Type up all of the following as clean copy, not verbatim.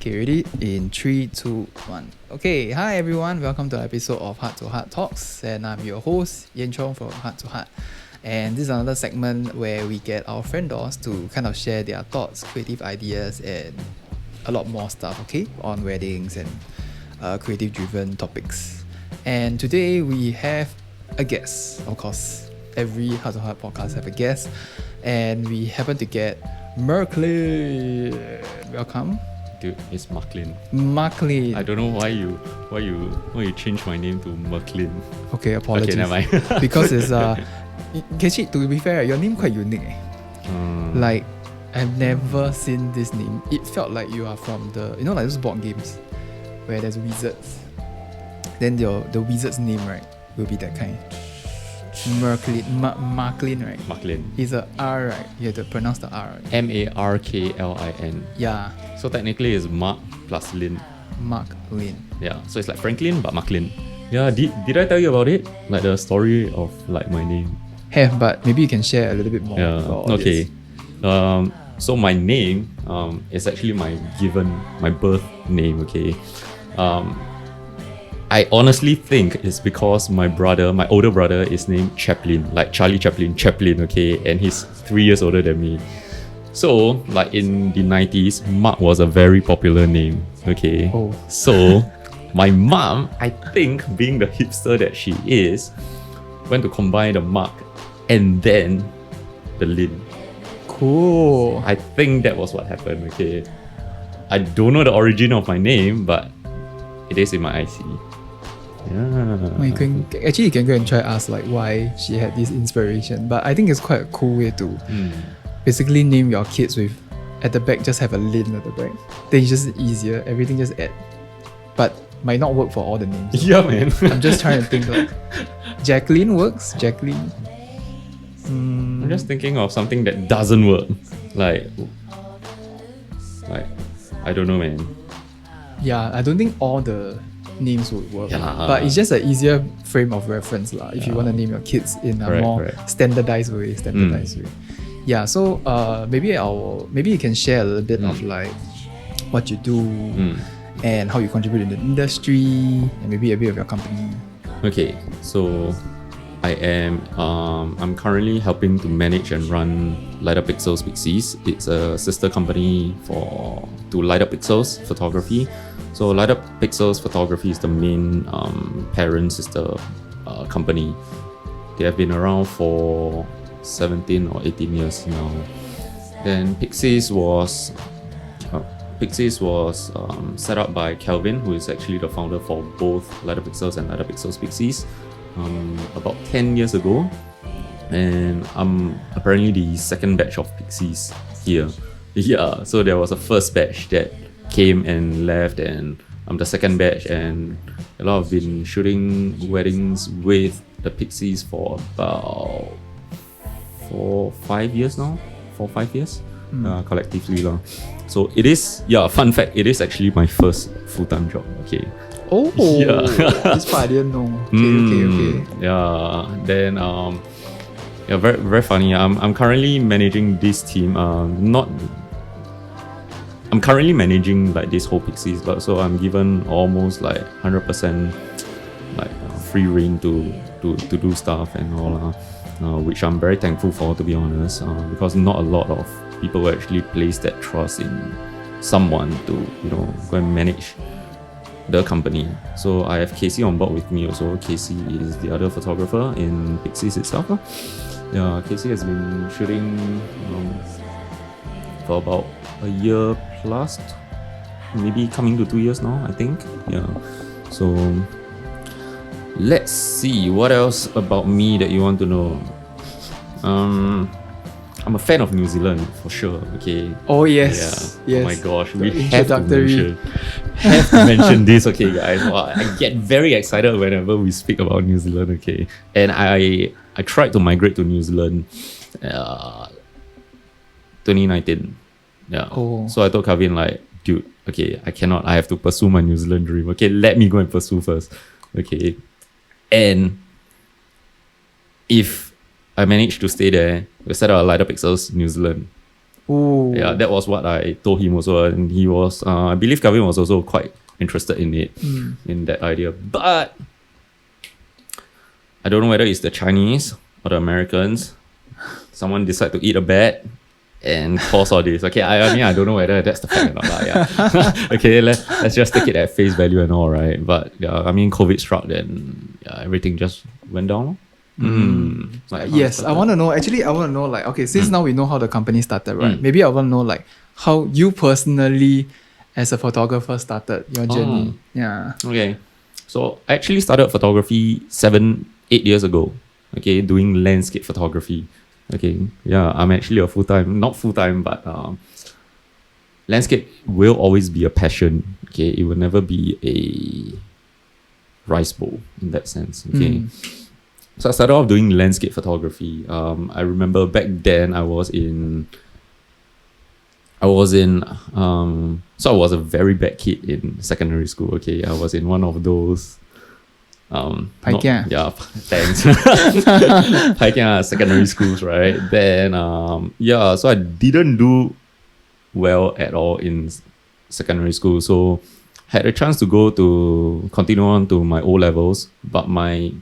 Okay, ready? In 3, 2, 1. Okay, hi everyone. Welcome to an episode of Heart to Heart Talks. And I'm your host, Yen Chong from Heart to Heart. And this is another segment where we get our friendos to kind of share their thoughts, creative ideas, and a lot more stuff, okay? On weddings and creative driven topics. And today we have a guest. Of course, every Heart to Heart podcast have a guest. And we happen to get Merklin. Welcome. Dude, it's Marklin. Marklin. I don't know why you changed my name to Merklin. Okay, apologies. Okay, never mind. Because it's actually, to be fair, your name quite unique. Like, I've never seen this name. It felt like you are from like those board games where there's wizards. Then the wizard's name, right, will be that kind. Marklin, right? Marklin. It's a R, right? You have to pronounce the R, right? Marklin. Yeah. So technically it's Mark plus Lin. Marklin. Yeah. So it's like Franklin but Marklin. Yeah. Did I tell you about it? Like the story of like my name. Have, but maybe you can share a little bit more. Yeah. Okay. So my name is actually my birth name. Okay. I honestly think it's because my older brother is named Chaplin, like Charlie Chaplin, okay, and he's 3 years older than me. So, like in the 90s, Mark was a very popular name, okay. Oh. So, my mom, I think, being the hipster that she is, went to combine the Mark and then the Lin. Cool. I think that was what happened, okay. I don't know the origin of my name, but it is in my IC. Yeah. Well, you can go and try ask like why she had this inspiration. But I think it's quite a cool way to basically name your kids with at the back just have a Lin at the back. Then it's just easier. Everything just add. But might not work for all the names. Yeah, man. I'm just trying to think like Jacqueline works. Jacqueline. I'm just thinking of something that doesn't work. Like I don't know, man. Yeah, I don't think all the names would work. Yeah. But it's just an easier frame of reference if you want to name your kids in a more standardized way. Yeah, so maybe you can share a little bit of like what you do and how you contribute in the industry and maybe a bit of your company. Okay, so I'm currently helping to manage and run Light Up Pixels Pixies. It's a sister company to Light Up Pixels Photography. So Light Up Pixels Photography is the main parent sister company. They have been around for 17 or 18 years now. Then Pixies was set up by Kelvin, who is actually the founder for both Light Up Pixels and Light Up Pixels Pixies about 10 years ago. And I'm apparently the second batch of Pixies here. Yeah, so there was a first batch that came and left, and I'm the second batch, and I've been shooting weddings with the Pixies for about 4-5 years now. 4-5 years collectively. So it is, fun fact, it is actually my first full-time job. Okay. Oh, yeah. This part I didn't know. Okay. Yeah, then very very funny. I'm currently managing this team. I'm currently managing like this whole Pixies, so I'm given almost like 100% like free rein to do stuff and all, which I'm very thankful for, to be honest, because not a lot of people will actually place that trust in someone to go and manage the company. So I have Casey on board with me also. Casey is the other photographer in Pixies itself. Yeah, Casey has been shooting for about a year plus, maybe coming to 2 years now, I think. Yeah. So let's see what else about me that you want to know. I'm a fan of New Zealand for sure. Okay. Oh yes. Yeah. Yes. Oh my gosh, we have to mention this. Okay, guys. Wow, I get very excited whenever we speak about New Zealand. Okay, and I tried to migrate to New Zealand, 2019. Yeah. Oh. So I told Kevin like, dude, okay, I cannot. I have to pursue my New Zealand dream. Okay, let me go and pursue first. Okay, and if I manage to stay there, we set up a Light Up Pixels New Zealand. Oh. Yeah, that was what I told him also, and he was. I believe Calvin was also quite interested in it, in that idea. But I don't know whether it's the Chinese or the Americans. Someone decide to eat a bat and cause all this. Okay, I mean I don't know whether that's the fact or not. Yeah. Okay, let's just take it at face value and all, right? But yeah, I mean COVID struck, then everything just went down. Like Yes, I want to know. Actually, I want to know, like, okay, since now we know how the company started, right? Maybe I want to know, like, how you personally, as a photographer, started your journey. Yeah. Okay, so I actually started photography 7-8 years ago. Okay, doing landscape photography. Okay, yeah, I'm actually a not full time, but landscape will always be a passion. Okay, it will never be a rice bowl in that sense. Okay. So I started off doing landscape photography. I remember back then I was so I was a very bad kid in secondary school. Okay, I was in one of those yeah, thanks. Paikia secondary schools, right? Then so I didn't do well at all in secondary school. So had a chance to continue on to my O levels, but my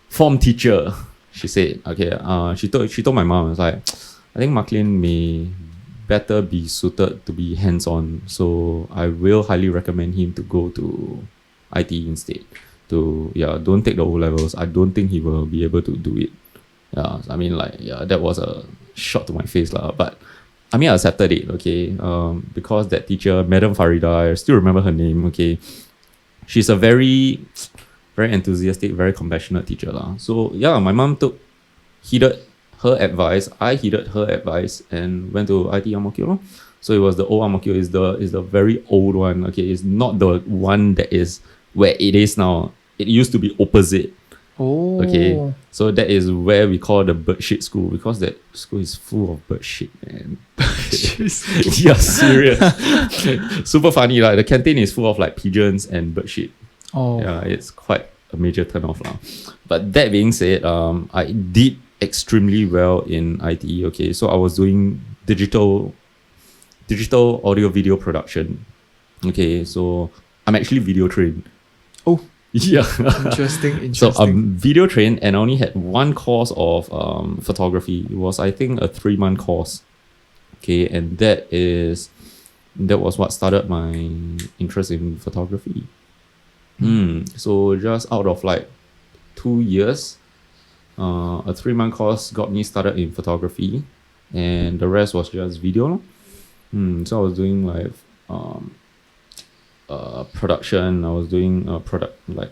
form teacher, she said, okay, she told my mom, I was like, I think Marklin may better be suited to be hands-on, so I will highly recommend him to go to IT instead. Don't take the O levels. I don't think he will be able to do it. Yeah, I mean, like, yeah, that was a shot to my face lah. But I mean, I accepted it. Okay, because that teacher, Madam Farida, I still remember her name. Okay, she's a very enthusiastic, very compassionate teacher lah. So yeah, my mom heeded her advice. I heeded her advice and went to IT Ang Mo Kio. So it was the old Ang Mo Kio, is the very old one. Okay, it's not the one that is where it is now. It used to be opposite. Oh. Okay, so that is where we call the bird shit school, because that school is full of bird shit, man. Yeah, serious. Super funny. Like the canteen is full of like pigeons and bird shit. Oh. Yeah, it's quite a major turn off now. But that being said, I did extremely well in IT. Okay, so I was doing digital audio video production. Okay, so I'm actually video trained. Oh. Yeah. Interesting. So I'm video trained, and I only had one course of photography. It was, I think, a 3-month course. Okay, and that was what started my interest in photography. So just out of like 2 years, a 3-month course got me started in photography, and the rest was just video. So I was doing like production. I was doing product like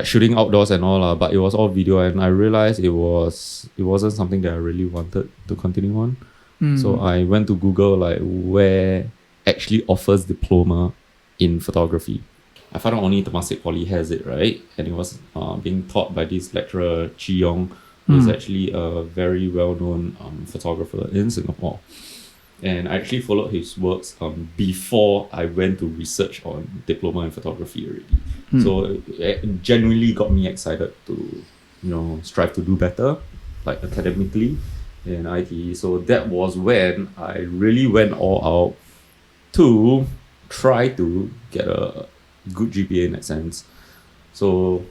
shooting outdoors and all, but it was all video, and I realized it wasn't something that I really wanted to continue on. So I went to Google like where actually offers diploma in photography. I found out only Temasek Poly has it, right? And it was being taught by this lecturer, Chi Yong, who is actually a very well-known photographer in Singapore. And I actually followed his works before I went to research on diploma in photography already. So it genuinely got me excited to, strive to do better, like academically in IT. So that was when I really went all out to try to get a good GPA in that sense. So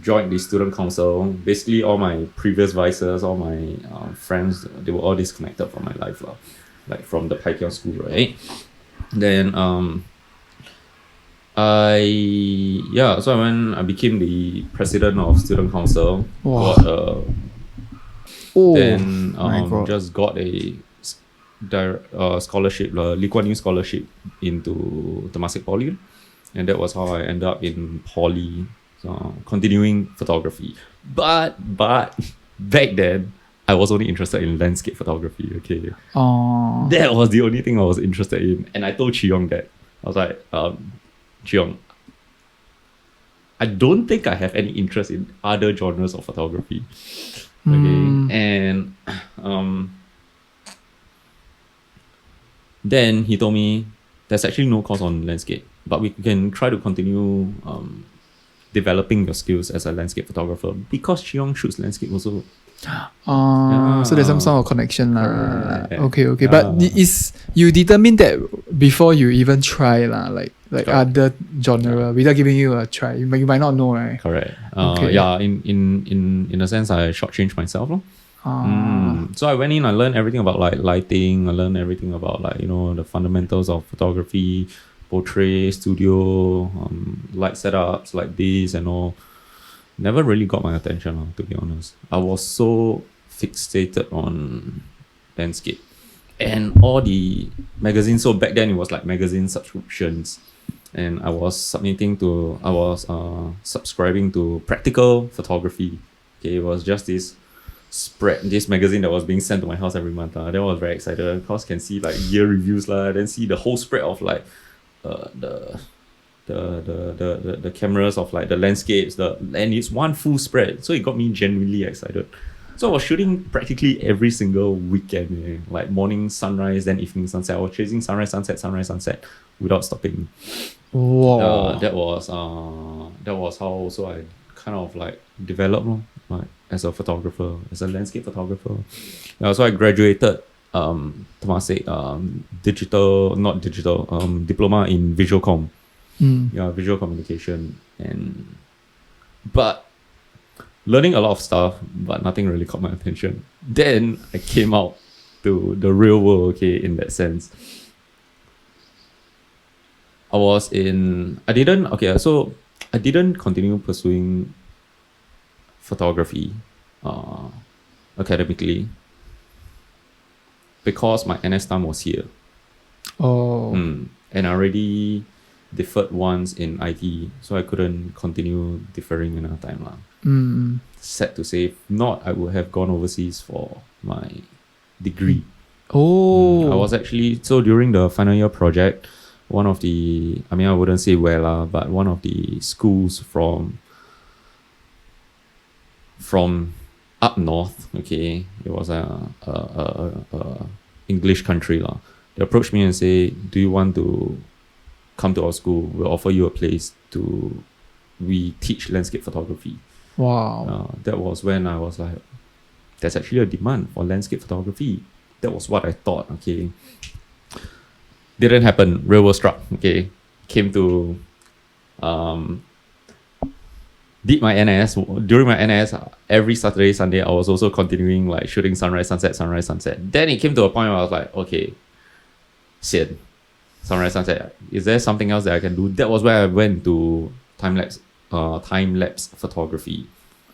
joined the student council. Basically all my previous vices, all my friends, they were all disconnected from my life lah. Like from the Paikiao school, right? Then I became the president of student council. Wow. Then just got a scholarship, Lee Kuan Yew scholarship into Temasek Poly, and that was how I ended up in Poly, continuing photography. But back then, I was only interested in landscape photography. Okay, that was the only thing I was interested in, and I told Chi Yong that. I was like, Chi Yong, I don't think I have any interest in other genres of photography. Okay, and then he told me there's actually no course on landscape, but we can try to continue developing your skills as a landscape photographer, because Chi Yong shoots landscape also. So there's some sort of connection lah. Correct. Okay. But is you determine that before you even try lah, like Correct. other genre without giving you a try. You might not know, right? Correct. Okay. Yeah, in a sense, I shortchanged myself. So I went in, I learned everything about like lighting, I learned everything about like, the fundamentals of photography, portrait, studio, light setups like this and all. Never really got my attention, to be honest. I was so fixated on landscape. And all the magazines, so back then it was like magazine subscriptions. And I was subscribing to Practical Photography. Okay, it was just this magazine that was being sent to my house every month. Then I was very excited because can see like gear reviews then see the whole spread of like the cameras of like the landscapes, and it's one full spread. So it got me genuinely excited. So I was shooting practically every single weekend, like morning sunrise, then evening sunset. I was chasing sunrise, sunset without stopping. Wow. That was how also I kind of like developed like as a photographer, as a landscape photographer. So I graduated Temasek diploma in visual comm. Visual communication, but learning a lot of stuff, but nothing really caught my attention. Then I came out to the real world, in that sense. So I didn't continue pursuing photography academically because my NS time was here. And I already deferred once in IT, so I couldn't continue deferring another time. Sad to say, if not, I would have gone overseas for my degree. I was actually, so during the final year project, one of the, I wouldn't say where, but one of the schools from up north, it was a English country. They approached me and say, do you want to come to our school? We'll offer you a place we teach landscape photography. Wow. That was when I was like, there's actually a demand for landscape photography. That was what I thought, Didn't happen. Real world struck, Came to, did my NS. During my NS, every Saturday, Sunday, I was also continuing like shooting sunrise, sunset. Then it came to a point where I was like, okay, sian. Sunrise, sunset. Is there something else that I can do? That was where I went to time lapse photography.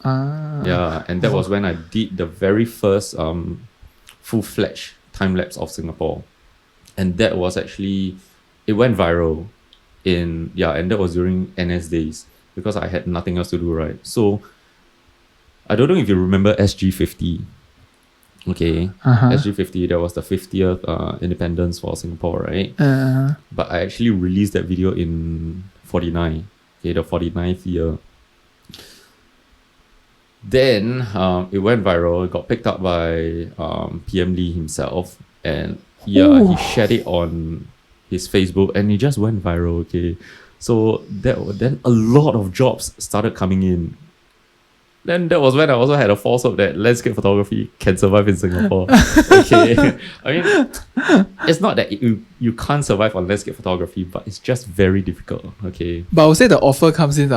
And that was when I did the very first full-fledged time lapse of Singapore, and that was actually, it went viral and that was during NS days because I had nothing else to do, right? So I don't know if you remember SG50. SG50, that was the 50th independence for Singapore, right? But I actually released that video in 49, the 49th year. Then it went viral, it got picked up by PM Lee himself, and he shared it on his Facebook, and it just went viral, So then a lot of jobs started coming in. Then that was when I also had a false hope that landscape photography can survive in Singapore. It's not that you can't survive on landscape photography, but it's just very difficult. But I would say the offer comes in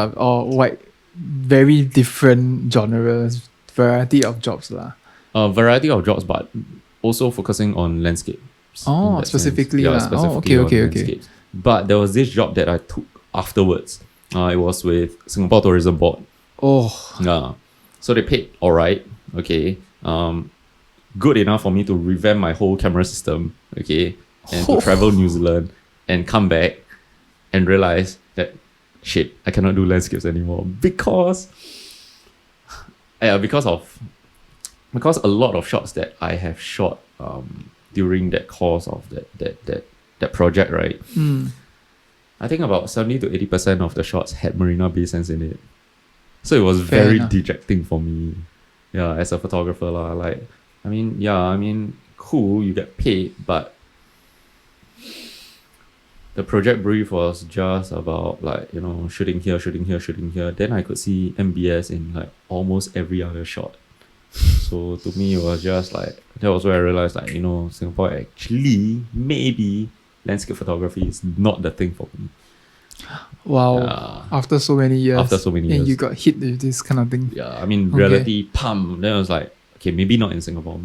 very different genres, variety of jobs variety of jobs, but also focusing on landscape. Specifically. Specifically on landscapes. But there was this job that I took afterwards. It was with Singapore Tourism Board. So they paid alright, good enough for me to revamp my whole camera system, and to travel New Zealand and come back and realize that shit, I cannot do landscapes anymore because a lot of shots that I have shot during that course of that project, right? I think about 70 to 80% of the shots had Marina Bay Sands in it. So it was very dejecting for me, as a photographer, cool, you get paid, but the project brief was just about shooting here. Then I could see MBS in almost every other shot. So to me, it was just like, that was where I realized, like, Singapore actually, maybe landscape photography is not the thing for me. Wow. Yeah. After so many years. After so many And years. you got hit with this kind of thing. Yeah, I mean, Okay. reality, pump. Then I was like, okay, maybe not in Singapore.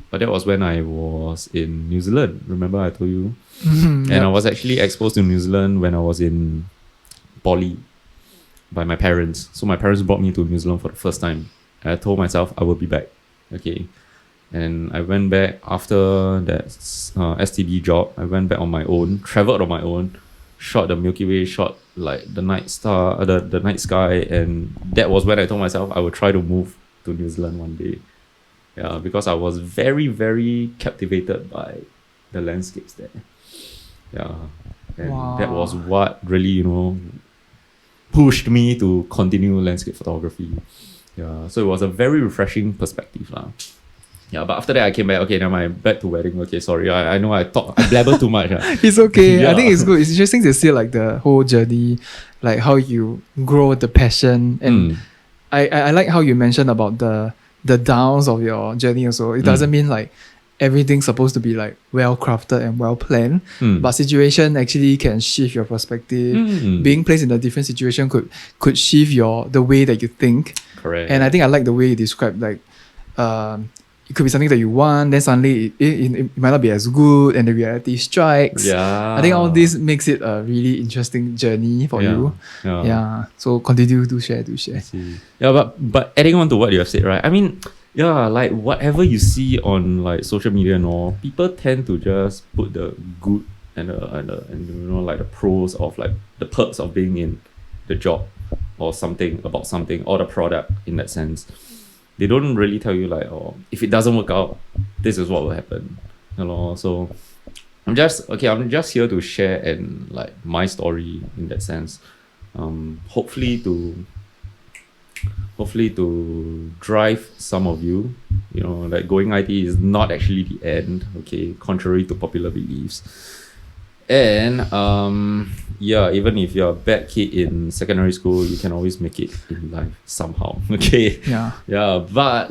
But that was when I was in New Zealand. Remember I told you? And I was actually exposed to New Zealand when I was in poly by my parents. So my parents brought me to New Zealand for the first time. And I told myself I will be back. Okay. And I went back after that STB job. I went back on my own, traveled on my own, shot the Milky Way, shot like the night star, the night sky, and that was when I told myself I would try to move to New Zealand one day. Yeah, because I was very, very captivated by the landscapes there. Yeah, and that was what really, pushed me to continue landscape photography. Yeah, so it was a very refreshing perspective, lah. Yeah, but after that I came back. Okay, now I'm back to wedding. Okay, sorry, I know I blabber too much. It's okay. Yeah. I think it's good. It's interesting to see like the whole journey, like how you grow the passion. And I like how you mentioned about the downs of your journey also. It doesn't mean like everything's supposed to be like well crafted and well planned, but situation actually can shift your perspective. Being placed in a different situation could shift the way that you think. Correct. And I think I like the way you described, like it could be something that you want, then suddenly it might not be as good, and the reality strikes. Yeah. I think all this makes it a really interesting journey for you. Yeah. So continue to share. I see. Yeah, but adding on to what you have said, right? I mean, yeah, like whatever you see on like social media and all, people tend to just put the good and like the pros of like the perks of being in the job or something about something or the product in that sense. They don't really tell you like, oh, if it doesn't work out, this is what will happen. So I'm just here to share and like my story in that sense. Hopefully to drive some of you, like going IT is not actually the end, okay, contrary to popular beliefs. And even if you're a bad kid in secondary school, you can always make it in life somehow. Okay. Yeah. But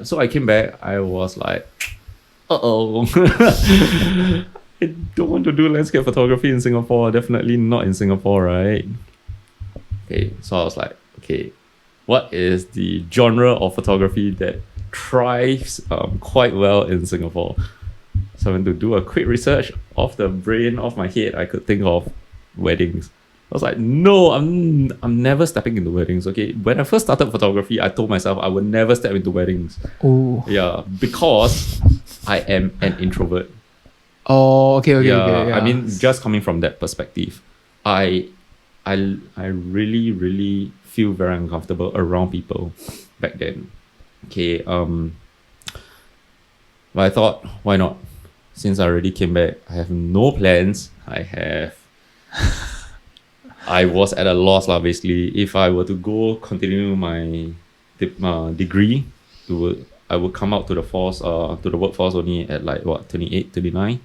so I came back. I was like, I don't want to do landscape photography in Singapore. Definitely not in Singapore, right? Okay. So I was like, okay, what is the genre of photography that thrives quite well in Singapore? So I went to do a quick research off my head. I could think of weddings. I was like, no, I'm never stepping into weddings. Okay, when I first started photography, I told myself I would never step into weddings. Oh. Yeah, because I am an introvert. Oh, okay. Yeah. I mean, just coming from that perspective, I really, really feel very uncomfortable around people back then. Okay, but I thought, why not? Since I already came back, I have no plans. I was at a loss, basically. If I were to go continue my degree, I would come out to the workforce only at like 28, 29.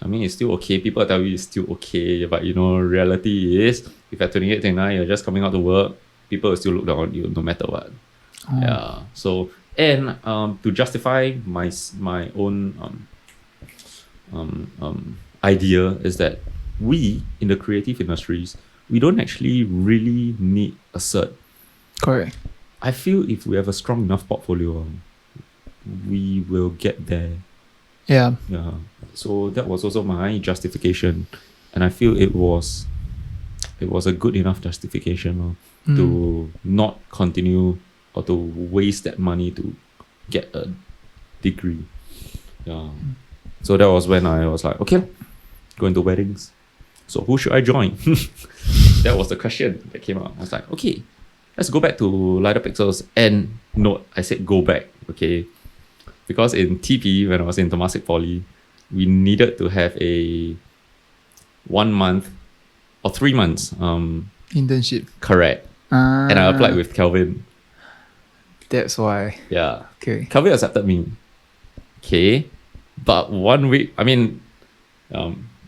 I mean, it's still okay. People tell you it's still okay, but reality is, if at 28, 29, you're just coming out to work, people will still look down on you no matter what. Oh. Yeah. So, and to justify my own idea is that we in the creative industries, we don't actually really need a cert. Correct. I feel if we have a strong enough portfolio, we will get there. Yeah. So that was also my justification, and I feel it was a good enough justification to not continue or to waste that money to get a degree. Yeah. So that was when I was like, okay, going to weddings. So who should I join? That was the question that came out. I was like, okay, let's go back to Lighter Pixels. And no, I said go back, okay? Because in TP, when I was in Temasek Poly, we needed to have a 1 month or 3 months internship. Correct. And I applied with Kelvin. That's why. Yeah. Okay. Kelvin accepted me. Okay. But 1 week, I mean,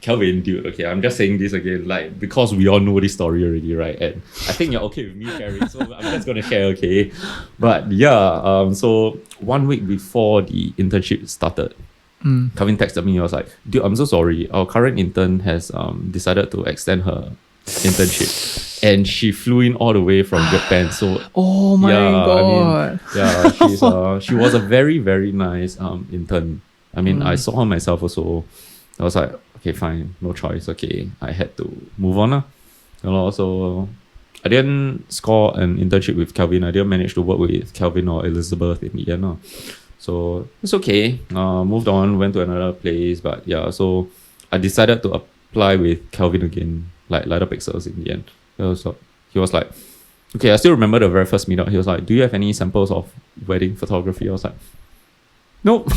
Kelvin, dude, okay, I'm just saying this again, like, because we all know this story already, right? And I think you're okay with me sharing, so I'm just gonna share, okay? But yeah, so 1 week before the internship started, Kelvin texted me, he was like, dude, I'm so sorry. Our current intern has decided to extend her internship. And she flew in all the way from Japan. So Oh my god. she was a very, very nice intern. I mean, I saw her myself also. I was like, okay, fine, no choice. Okay, I had to move on. So I didn't score an internship with Kelvin. I didn't manage to work with Kelvin or Elizabeth in the end. So it's okay. Moved on, went to another place. But yeah, so I decided to apply with Kelvin again, like Lighter Pixels in the end. He was like, okay, I still remember the very first meetup. He was like, do you have any samples of wedding photography? I was like, nope.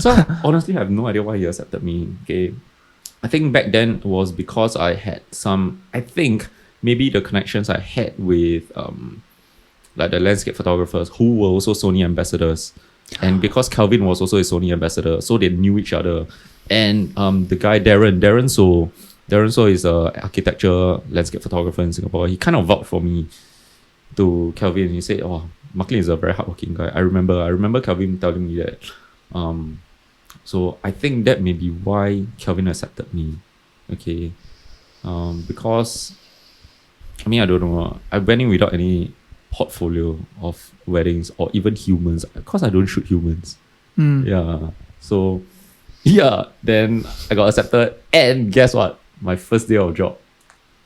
So honestly, I have no idea why he accepted me. Okay, I think back then was because I had I think maybe the connections I had with like the landscape photographers who were also Sony ambassadors. And because Calvin was also a Sony ambassador, so they knew each other. And the guy Darren So is a architecture landscape photographer in Singapore. He kind of vouched for me to Kelvin. He said, "Oh, Marklin is a very hardworking guy." I remember Kelvin telling me that. So I think that may be why Kelvin accepted me. Okay, because I mean I don't know. I went in without any portfolio of weddings or even humans, because I don't shoot humans. Yeah. So yeah, then I got accepted, and guess what? My first day of job,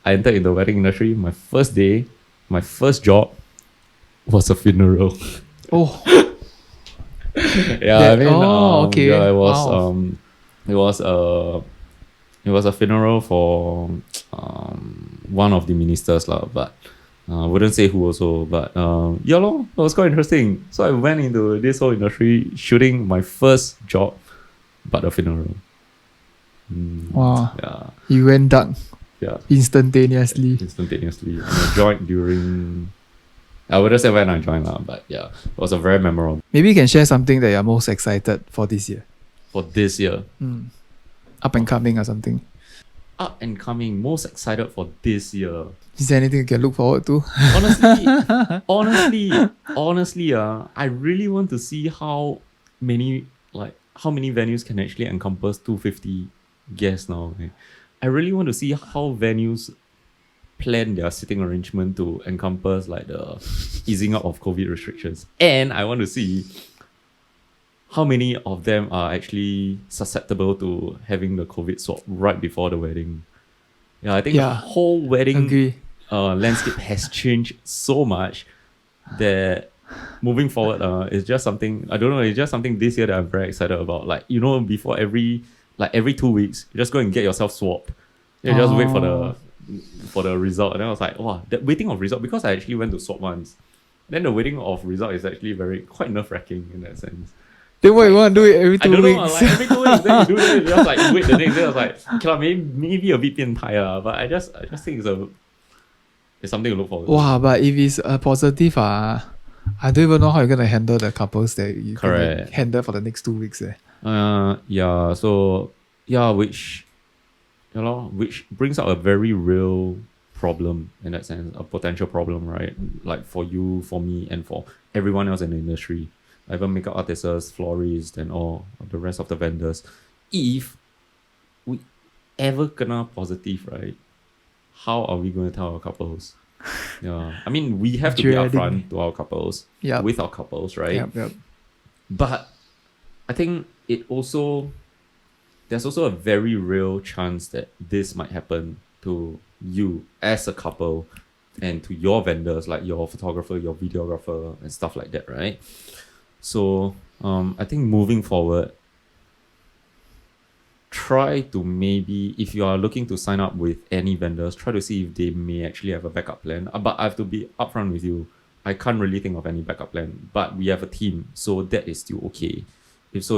I entered in the wedding industry. My first day, my first job was a funeral. Oh. Yeah, okay. yeah, Wow. it was a funeral for one of the ministers lah, but I wouldn't say who also, but yeah lor, it was quite interesting. So I went into this whole industry shooting my first job, but a funeral. Wow. Yeah. You went dark Yeah. instantaneously. And I joined during. I wouldn't say when I joined lah, but yeah, it was a very memorable Maybe you can share something that you're most excited for this year. for this year. Up and coming or something. Up and coming, most excited for this year. Is there anything you can look forward to? Honestly, I really want to see how many venues can actually encompass 250 guests now. I really want to see how venues plan their seating arrangement to encompass like the easing up of COVID restrictions. And I want to see how many of them are actually susceptible to having the COVID swab right before the wedding. Yeah, I think the whole wedding Agree. Landscape has changed so much that moving forward, it's just something, I don't know, it's just something this year that I'm very excited about. Like, before every 2 weeks, you just go and get yourself swabbed. You just wait for the result. And then I was like, wow, that waiting of result, because I actually went to swab once. Then the waiting of result is actually quite nerve-wracking in that sense. Then what you want to do it every 2 I don't weeks? know, like every 2 weeks, then you do it, just like wait the next day. I was like, okay, maybe a bit 变态, but I just think it's something to look forward to. Wow, but if it's positive, I don't even know how you're gonna handle the couples that you can handle for the next 2 weeks. Yeah. So yeah, which brings out a very real problem in that sense, a potential problem, right? Like for you, for me, and for everyone else in the industry, even makeup artists, florists, and all the rest of the vendors. If we ever kena positive, right? How are we going to tell our couples? Yeah, I mean, we have to be upfront to our couples, with our couples, right? Yep. But I think there's also a very real chance that this might happen to you as a couple and to your vendors, like your photographer, your videographer, and stuff like that, right? So I think moving forward, try to maybe, if you are looking to sign up with any vendors, try to see if they may actually have a backup plan. But I have to be upfront with you. I can't really think of any backup plan, but we have a team, so that is still okay. If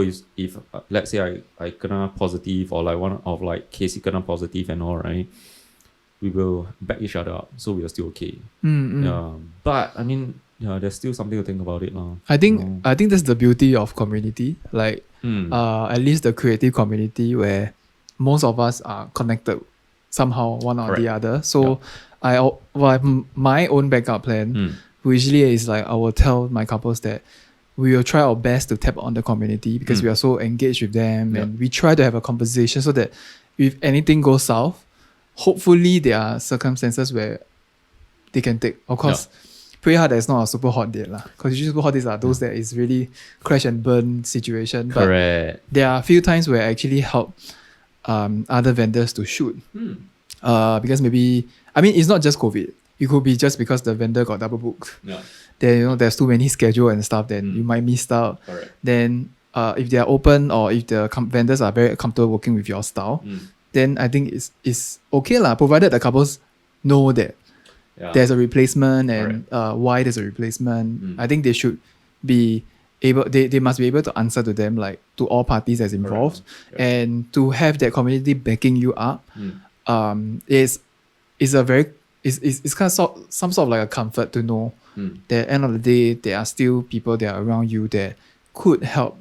let's say I kena positive, or like one of like Casey kena positive and all, right, we will back each other up, so we are still okay. Yeah, but I mean, there's still something to think about it now. I think that's the beauty of community. Like at least the creative community, where most of us are connected somehow, one or the Correct. other. So my own backup plan usually is like I will tell my couples that we will try our best to tap on the community because we are so engaged with them, and we try to have a conversation so that if anything goes south, hopefully there are circumstances where they can take. Of course, pray hard that it's not a super hot date lah. Because usually super hot dates are those that is really crash and burn situation. Correct. But there are a few times where I actually help other vendors to shoot. Because maybe, I mean, it's not just COVID. It could be just because the vendor got double booked. Yeah. Then there's too many schedule and stuff. Then you might miss out. Correct. Then if they are open or if the vendors are very comfortable working with your style, then I think it's okay lah. Provided the couples know that there's a replacement and why there's a replacement. I think they should be able. They must be able to answer to them, like to all parties that's involved, and to have that community backing you up. Is a very it's kind of some sort of like a comfort to know that at the end of the day there are still people that are around you that could help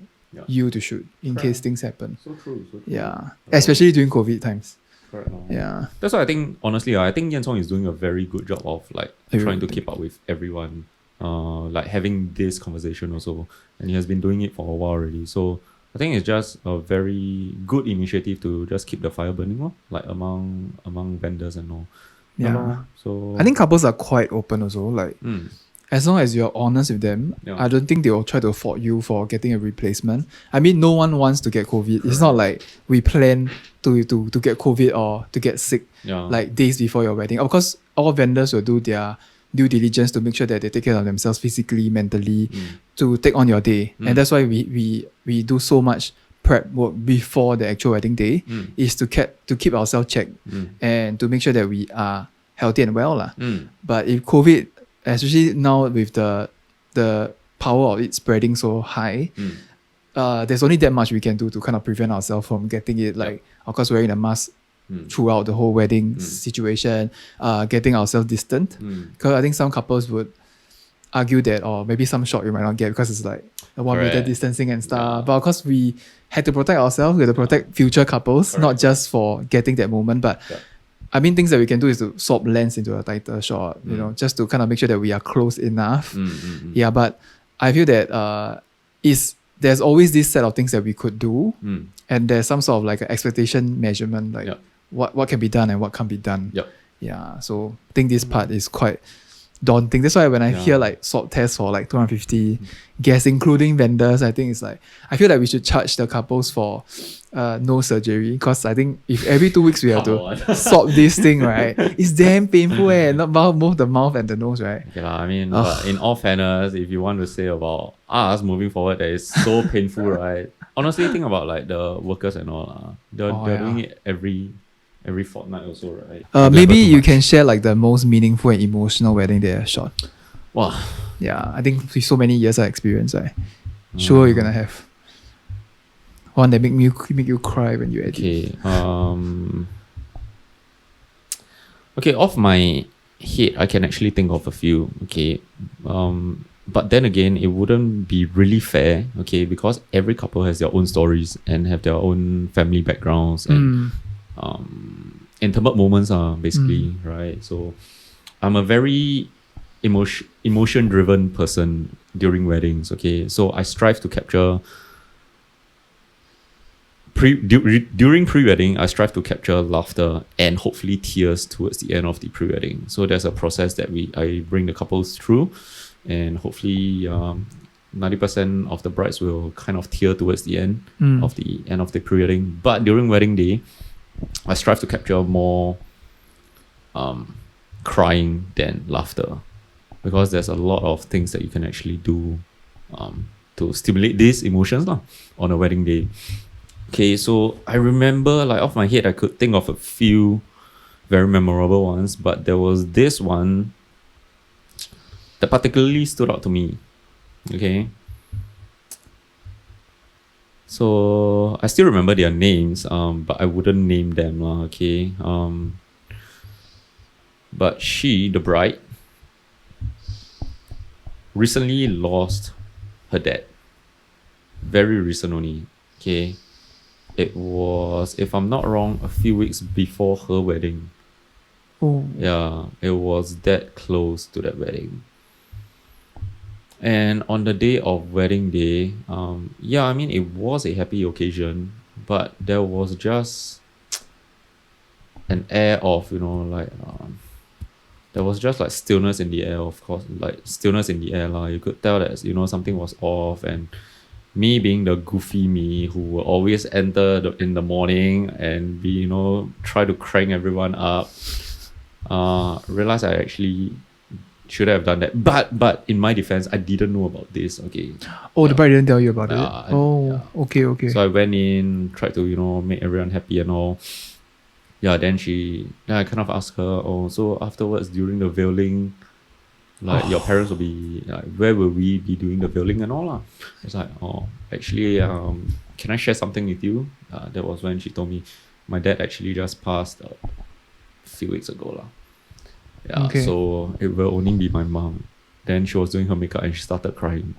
you to shoot in case things happen. So true. Yeah, especially during COVID times. Correct. Yeah, that's why I think, honestly, I think Yan Song is doing a very good job of like trying to keep up with everyone, like having this conversation also, and he has been doing it for a while already. So I think it's just a very good initiative to just keep the fire burning, like among vendors and all. Yeah. So I think couples are quite open also. Like as long as you're honest with them, I don't think they will try to fault you for getting a replacement. I mean, no one wants to get COVID. It's not like we plan to get COVID or to get sick like days before your wedding. Of course, all vendors will do their due diligence to make sure that they take care of themselves physically, mentally, to take on your day. And that's why we do so much prep work before the actual wedding day, is to keep ourselves checked and to make sure that we are healthy and well lah. But if COVID, especially now with the power of it spreading so high, there's only that much we can do to kind of prevent ourselves from getting it. Like, of course, wearing a mask throughout the whole wedding situation, getting ourselves distant. Because I think some couples would argue that, or maybe some shot you might not get because it's like a 1 meter distancing and stuff. But of course, we had to protect ourselves. We had to protect future couples, not just for getting that moment, but I mean, things that we can do is to swap lens into a tighter shot, just to kind of make sure that we are close enough. Yeah, but I feel that there's always this set of things that we could do, and there's some sort of like an expectation measurement, like what can be done and what can't be done. Yeah, so I think this part is quite daunting. That's why when I hear like swab tests for like 250 guests, including vendors, I think it's like, I feel like we should charge the couples for no surgery, because I think if every 2 weeks we have to swab this thing, right, it's damn painful not both the mouth and the nose, right? Yeah, I mean, but in all fairness, if you want to say about us moving forward that is so painful, right? Honestly, think about like the workers and all. They're doing it every fortnight also, right? Maybe you can share like the most meaningful and emotional wedding they have shot. Wow. Yeah, I think with so many years of experience, right? Sure, you're gonna have one that make you cry when you edit. Okay. Okay, off my head, I can actually think of a few. Okay. But then again, it wouldn't be really fair, okay, because every couple has their own stories and have their own family backgrounds and intimate moments basically, right? So I'm a very emotion driven person during weddings, okay? So I strive to capture during pre-wedding, I strive to capture laughter and hopefully tears towards the end of the pre-wedding. So there's a process that I bring the couples through, and hopefully 90% of the brides will kind of tear towards the end of the pre-wedding. But during wedding day, I strive to capture more crying than laughter, because there's a lot of things that you can actually do to stimulate these emotions on a wedding day. Okay, so I remember, like off my head, I could think of a few very memorable ones, but there was this one that particularly stood out to me. Okay. So I still remember their names, but I wouldn't name them, okay. But she, the bride, recently lost her dad. Very recent only. Okay. it was, if I'm not wrong, a few weeks before her wedding. Oh. Yeah, it was that close to that wedding. And on the day of wedding day, yeah, I mean, it was a happy occasion, but there was just an air of, there was just like stillness in the air, of course, like stillness in the air. You could tell that, something was off. And me being the goofy me who will always enter in the morning and be, try to crank everyone up, realized I actually should have done that. But in my defense, I didn't know about this. Okay. Oh, the bride didn't tell you about it? Okay. So I went in, tried to, make everyone happy and all. Yeah, then I kind of asked her, so afterwards during the veiling, your parents will be, where will we be doing the veiling and all lah? It's like, actually, can I share something with you? That was when she told me, my dad actually just passed a few weeks ago lah. Yeah, okay. So it will only be my mom. Then she was doing her makeup and she started crying.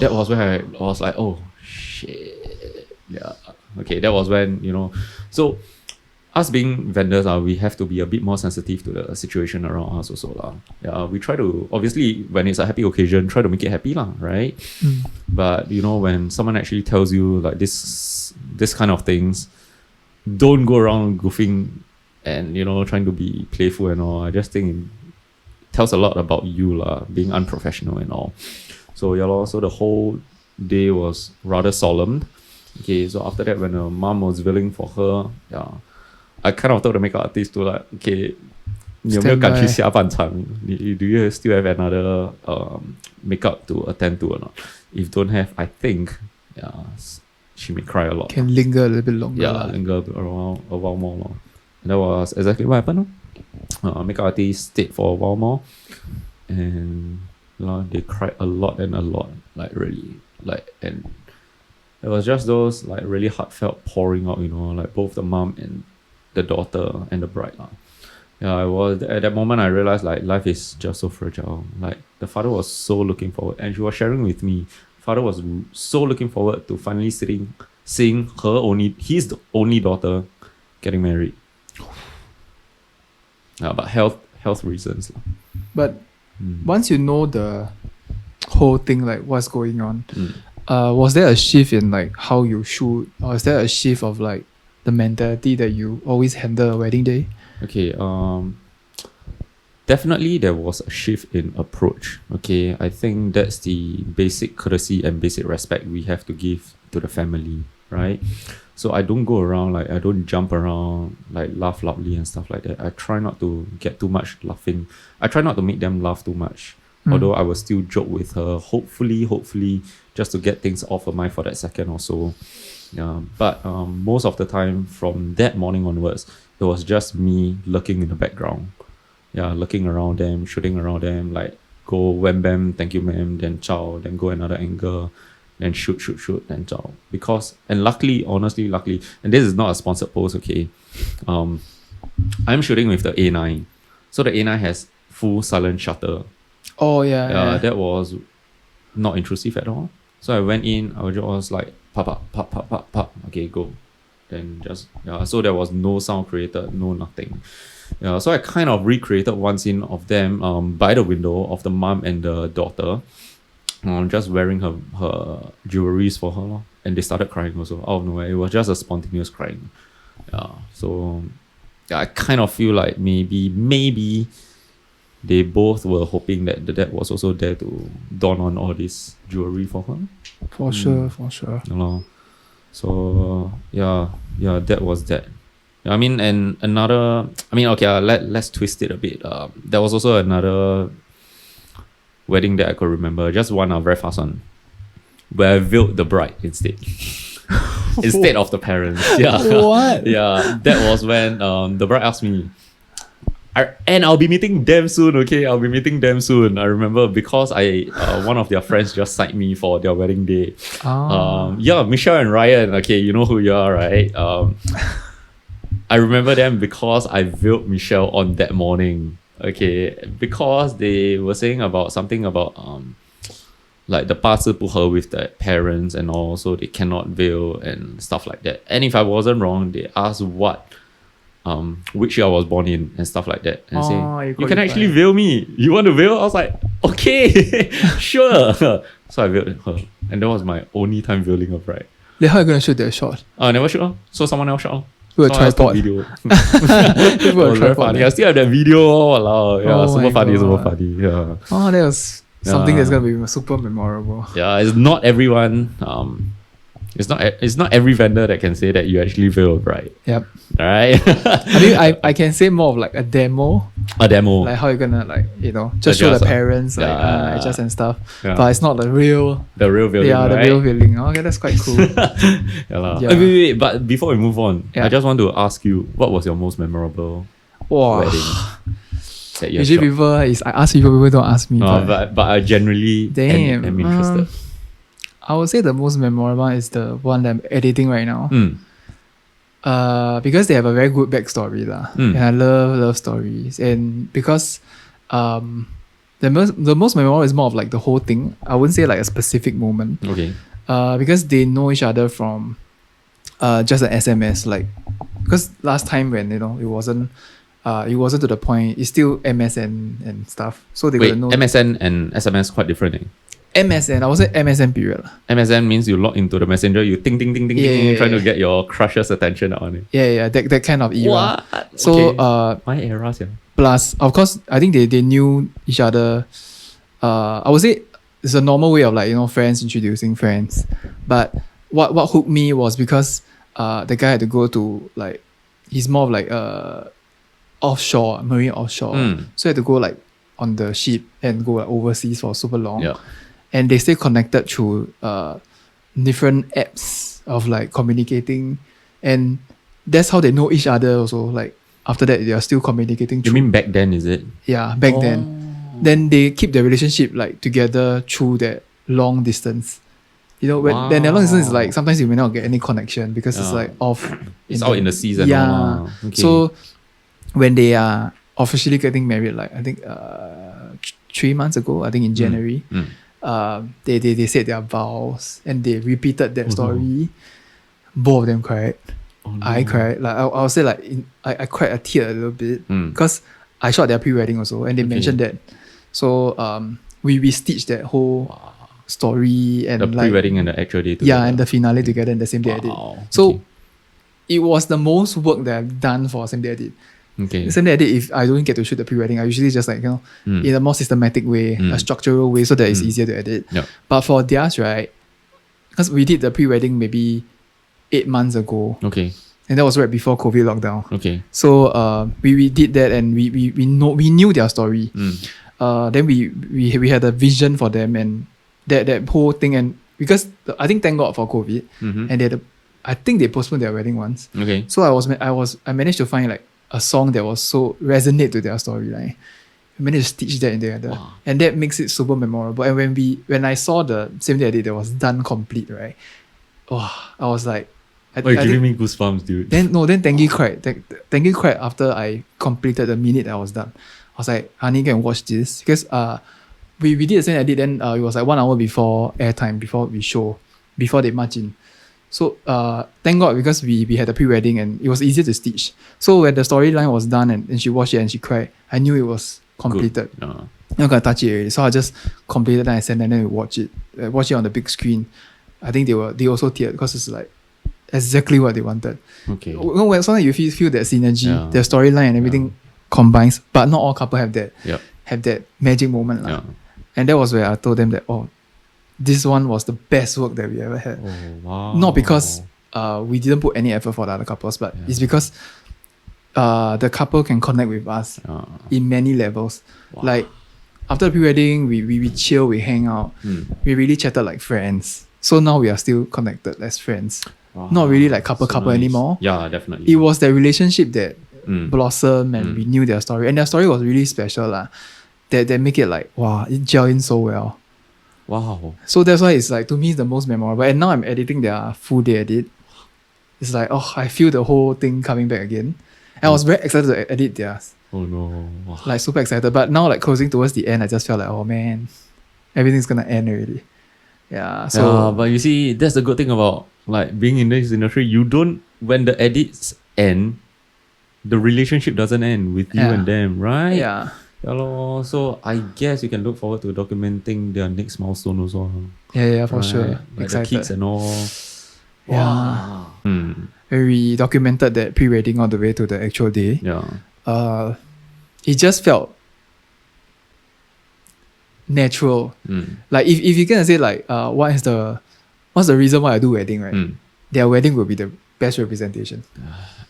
That was when I was like, oh shit. Yeah. Okay, that was when, so us being vendors, we have to be a bit more sensitive to the situation around us also lah. Yeah, we try to, obviously when it's a happy occasion, try to make it happy lah, right? But when someone actually tells you like this kind of things, don't go around goofing and trying to be playful and all. I just think it tells a lot about you lah, being unprofessional and all. So yeah lor, so the whole day was rather solemn. Okay, so after that when her mom was veiling for her, yeah, I kind of told the makeup artist to like, okay, 你有没有赶去下半场? Do you still have another makeup to attend to or not? If don't have, I think she may cry a lot. Can linger a little bit longer. Yeah, linger around a while more. And that was exactly what happened. Makeup artist stayed for a while more. And they cried a lot, like really. And it was just those like really heartfelt pouring out, like both the mom and the daughter and the bride. Yeah, I was at that moment I realized like life is just so fragile. Like the father was so looking forward, and she was sharing with me. Father was so looking forward to finally seeing his only daughter getting married. But health reasons. But once you know the whole thing, like what's going on, was there a shift in like how you shoot, or is there a shift of like the mentality that you always handle a wedding day? Okay, definitely there was a shift in approach. Okay, I think that's the basic courtesy and basic respect we have to give to the family, right? So I don't go around, like I don't jump around, like laugh loudly and stuff like that. I try not to get too much laughing. I try not to make them laugh too much. Although I will still joke with her, hopefully, just to get things off her mind for that second or so. Yeah, but most of the time from that morning onwards, it was just me lurking in the background. Yeah, looking around them, shooting around them, like go wham bam, thank you ma'am, then ciao, then go another angle, then shoot, then ciao. And honestly, and this is not a sponsored post, okay. I'm shooting with the A9. So the A9 has full silent shutter. Oh yeah. That was not intrusive at all. So I went in, I was like pop, okay, go. Then just so there was no sound created, no nothing. Yeah, so I kind of recreated one scene of them by the window of the mom and the daughter, just wearing her jewelries for her, and they started crying also out of nowhere. It was just a spontaneous crying. Yeah, so I kind of feel like maybe they both were hoping that the dad was also there to don on all this jewelry for her. For sure. So that was that. I mean, and another. I mean, okay, let's twist it a bit. There was also another wedding that I could remember. Just one, very fast one, where I veiled the bride instead of the parents. Yeah. What? Yeah, that was when the bride asked me. And I'll be meeting them soon, okay? I'll be meeting them soon. I remember because one of their friends just signed me for their wedding day. Michelle and Ryan, okay, you know who you are, right? I remember them because I veiled Michelle on that morning, okay? Because they were saying about something about like the 八字 put her with the parents and all, so they cannot veil and stuff like that. And if I wasn't wrong, they asked which year I was born in and stuff like that, and say you can actually veil me. You want to veil? I was like, okay, sure. So I veiled her, and that was my only time veiling a bride. Then how are you gonna shoot that shot? I never shoot. So someone else shot. With a tripod. Video. It was very funny. I still have that video. Walao. Yeah, super funny. Yeah. Oh, that was something that's gonna be super memorable. Yeah, it's not everyone. It's not every vendor that can say that you actually veil a bride. Yep. Right. I mean, I can say more of like a demo. A demo. Like how you're gonna just show the parents adjust and stuff. Yeah. But it's not the real veiling. Yeah, the right? real veiling. Okay, that's quite cool. Yeah. Wait, but before we move on, I just want to ask you, what was your most memorable wedding? That you Usually I ask people don't ask me. But I generally am interested. I would say the most memorable is the one that I'm editing right now. Because they have a very good backstory lah. And I love stories. And because the most memorable is more of like the whole thing. I wouldn't say like a specific moment. Okay. Because they know each other from just an SMS. Like, because last time when it wasn't to the point, it's still MSN and stuff. So they gotta know MSN and SMS quite different. MSN, I would say MSN period. MSN means you log into the messenger, you ting, trying to get your crush's attention on it. Yeah, that kind of era. What? So, my era, yeah. Plus, of course, I think they knew each other. I would say it's a normal way of friends introducing friends. But what hooked me was because the guy had to go to he's more of offshore, marine offshore. So he had to go on the ship and go overseas for super long. Yeah. And they stay connected through different apps of communicating, and that's how they know each other also. After that, they are still communicating. You mean back then, is it? Yeah, back then. Then they keep their relationship together through that long distance. Then the long distance is sometimes you may not get any connection because it's off. It's out in the season. Yeah. Okay. So when they are officially getting married, I think 3 months ago, I think in January. They said their vows and they repeated that story. Both of them cried. Oh, no. I cried. I would say I cried a tear a little bit because I shot their pre-wedding also and they mentioned that. So we stitched that whole story and the pre-wedding and the actual day together. Yeah, and the finale together in the same day I did. So it was the most work that I've done for same day I did. Okay. Same day I did, if I don't get to shoot the pre-wedding, I usually just in a more systematic way, a structural way, so that it's easier to edit. Yep. But for theirs, right, because we did the pre-wedding maybe 8 months ago. Okay. And that was right before COVID lockdown. Okay. So we did that and we knew their story. Then we had a vision for them and that whole thing, and because I think thank God for COVID, and I think they postponed their wedding once. Okay. So I managed to find a song that was so resonate to their storyline. I managed to stitch that in together. And that makes it super memorable. And when I saw the same day I did that was done complete, right? I was like, you're giving me goosebumps, dude. Then Tengi cried. Tengi cried after I completed the minute I was done. I was like, honey, can watch this. Because we did the same I did, then it was 1 hour before airtime, before they march in. So thank God, because we had a pre-wedding and it was easier to stitch. So when the storyline was done and she watched it and she cried, I knew it was completed. I'm not gonna touch it already. So I just completed and I sent and then we watch it on the big screen. I think they also teared because it's exactly what they wanted. Okay. Sometimes you feel that synergy, the storyline and everything combines, but not all couples have that magic moment. And that was where I told them that, this one was the best work that we ever had. Oh, wow. Not because we didn't put any effort for the other couples, but it's because the couple can connect with us in many levels. Wow. After the pre-wedding, we chill, we hang out. We really chatted like friends. So now we are still connected as friends. Wow. Not really couple nice. Anymore. Yeah, definitely. It was the relationship that blossomed and we knew their story. And their story was really special. That make it it gel in so well. Wow. So that's why it's to me it's the most memorable. And now I'm editing their full day edit. It's I feel the whole thing coming back again. And I was very excited to edit theirs. Oh no. Wow. Super excited. But now closing towards the end, I just felt oh man, everything's gonna end already. Yeah. So but you see, that's the good thing about like being in this industry. You don't, when the edits end, the relationship doesn't end with you and them, right? Yeah. Yeah, lor. So I guess you can look forward to documenting their next milestone also. Yeah, for right? sure. Like Excited. the kids and all. Yeah. Wow. We documented that pre-wedding all the way to the actual day. Yeah. It just felt natural. Like if you're gonna say like what's the reason why I do wedding, right? Their wedding will be the best representation.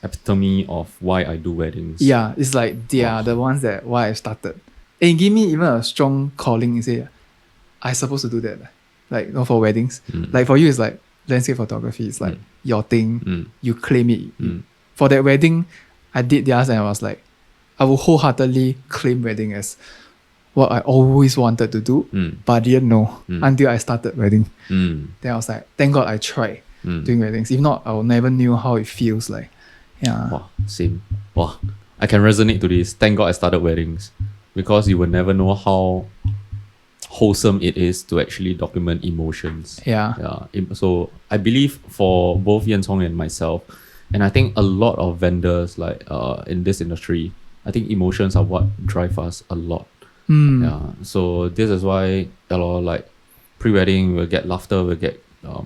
Epitome of why I do weddings. Yeah, it's like they are the ones that why I started. And give me even a strong calling and say I supposed to do that. Like not for weddings. Like for you it's like landscape photography. It's like your thing. You claim it. For that wedding, I did theirs and I was like, I will wholeheartedly claim wedding as what I always wanted to do, but I didn't know until I started wedding. Then I was like, thank God I tried doing weddings. If not, I would never knew how it feels like. Yeah. Wow, same. Wow, I can resonate to this. Thank God I started weddings, because you will never know how wholesome it is to actually document emotions. Yeah. So I believe for both Yan Cong and myself, and I think a lot of vendors like in this industry, I think emotions are what drive us a lot. Yeah. So this is why like pre-wedding we'll get laughter, we'll get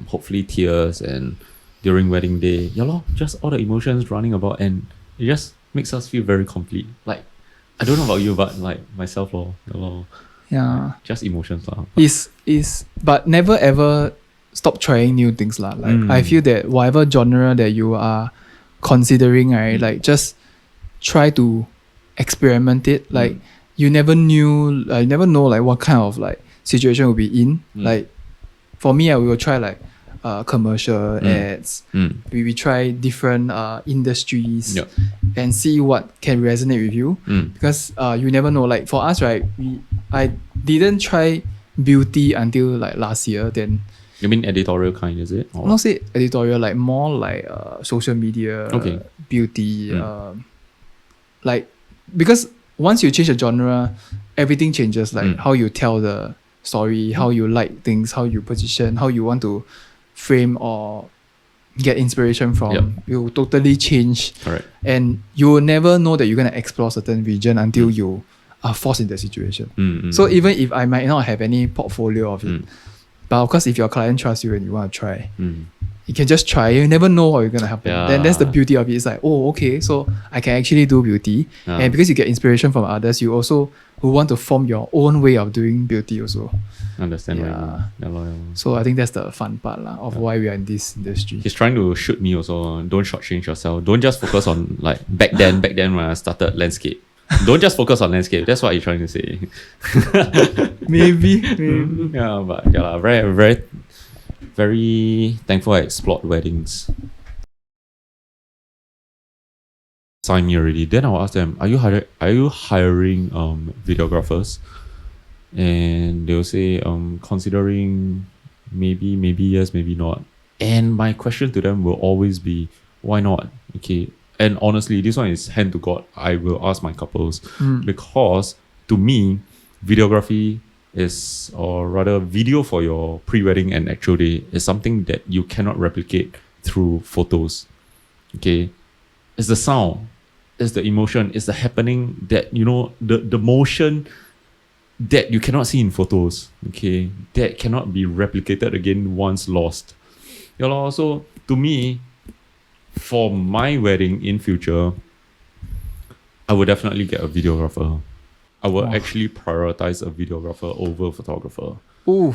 hopefully tears, and during wedding day, just all the emotions running about, and it just makes us feel very complete. Like I don't know about you, but like myself, Yeah. just emotions lah. But never ever stop trying new things lah. Like I feel that whatever genre that you are considering, right, like just try to experiment it. Like you never know like what kind of like situation we'll be in. Like for me, we will try like commercial ads. We try different industries and see what can resonate with you, because you never know. Like for us, right, I didn't try beauty until like last year. Then you mean editorial kind, is it? Or? Not say editorial, like more like social media, beauty, like because once you change the genre, everything changes. Like how you tell the story, how you like things, how you position, how you want to frame or get inspiration from. You totally change. Correct. And you will never know that you're gonna explore certain region until you are forced in that situation. So even if I might not have any portfolio of it, but of course if your client trusts you and you want to try, you can just try. You never know what is gonna happen. Then that's the beauty of it. It's like, oh, okay, so I can actually do beauty. And because you get inspiration from others, you also will want to form your own way of doing beauty also. Understand what you mean. So I think that's the fun part of why we are in this industry. He's trying to shoot me also. Don't shortchange yourself. Don't just focus on like back then when I started landscape. Don't just focus on landscape. That's what you're trying to say. Maybe. Yeah, but very, very, very thankful I explored weddings. Sign me already. Then I'll ask them, are you hiring videographers? And they'll say considering maybe yes, maybe not. And my question to them will always be, why not? Okay. And honestly, this one is hand to God. I will ask my couples, because to me, videography is, or rather video for your pre-wedding and actual day, is something that you cannot replicate through photos. Okay. It's the sound, it's the emotion, it's the happening that, the motion that you cannot see in photos. Okay. That cannot be replicated again once lost. So to me, for my wedding in future, I would definitely get a videographer. I would actually prioritize a videographer over a photographer. Ooh,